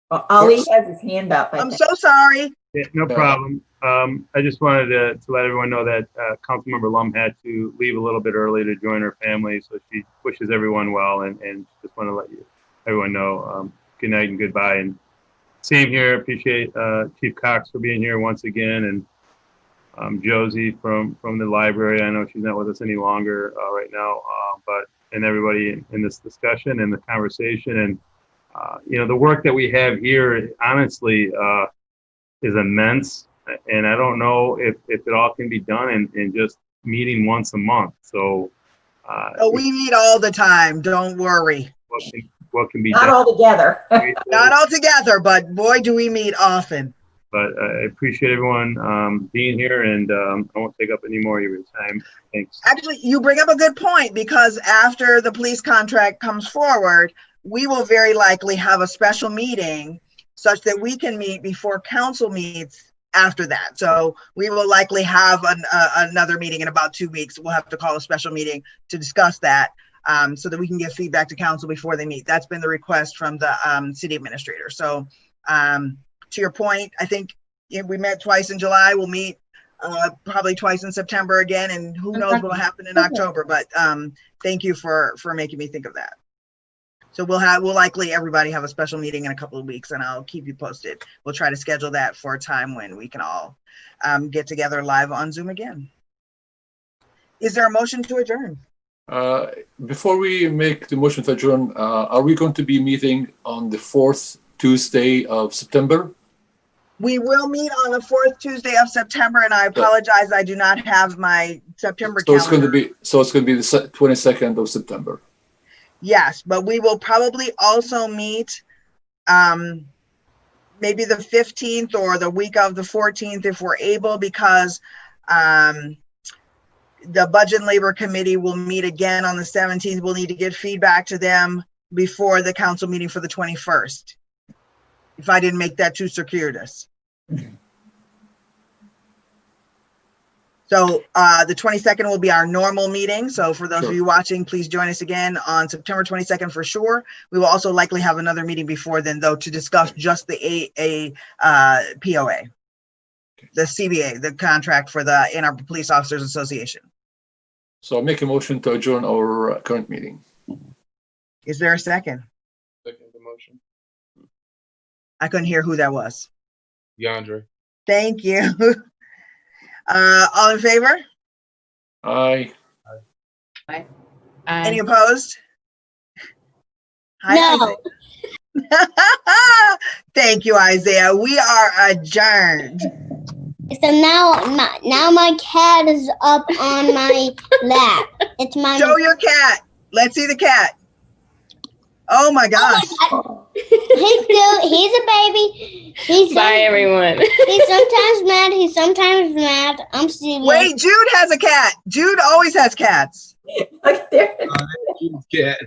Ali has his hand up. I'm so sorry. Yeah, no problem. I just wanted to let everyone know that Councilmember Lum had to leave a little bit early to join her family, so she wishes everyone well, and just want to let everyone know good night and goodbye. And same here. Appreciate Chief Cox for being here once again, and Josie from the library. I know she's not with us any longer right now, and everybody in this discussion and the conversation, and the work that we have here, honestly, is immense. And I don't know if it all can be done in just meeting once a month. So we meet all the time. Don't worry. What can be Not done? all together. Not all together, but boy, do we meet often. But I appreciate everyone being here, and I won't take up any more of your time. Thanks. Actually, you bring up a good point, because after the police contract comes forward, we will very likely have a special meeting such that we can meet before council meets after that. So we will likely have another meeting in about 2 weeks. We'll have to call a special meeting to discuss that so that we can give feedback to council before they meet. That's been the request from the city administrator. So to your point, I think we met twice in July. We'll meet probably twice in September again, and who knows what will happen in October. But thank you for making me think of that. So we'll likely everybody have a special meeting in a couple of weeks, and I'll keep you posted. We'll try to schedule that for a time when we can all get together live on Zoom again. Is there a motion to adjourn? Before we make the motion to adjourn, are we going to be meeting on the 4th Tuesday of September? We will meet on the 4th Tuesday of September, and I apologize, I do not have my September calendar. It's going to be the 22nd of September. Yes, but we will probably also meet maybe the 15th or the week of the 14th if we're able, because the Budget and Labor Committee will meet again on the 17th. We'll need to get feedback to them before the council meeting for the 21st, if I didn't make that too circuitous. So the 22nd will be our normal meeting. So for those of you watching, please join us again on September 22nd for sure. We will also likely have another meeting before then, though, to discuss just the POA, the CBA, the contract for the Ann Arbor Police Officers Association. So I'll make a motion to adjourn our current meeting. Is there a second? Second the motion. I couldn't hear who that was. Yandre. Thank you. All in favor? Aye. Aye. Any opposed? No. Thank you, Isaiah. We are adjourned. So now my cat is up on my lap. It's my Show your cat. Let's see the cat. Oh my gosh. Oh my he's a baby. Bye everyone. He's sometimes mad. He's sometimes mad. I'm serious. Wait, Jude has a cat. Jude always has cats. Look there. Cat.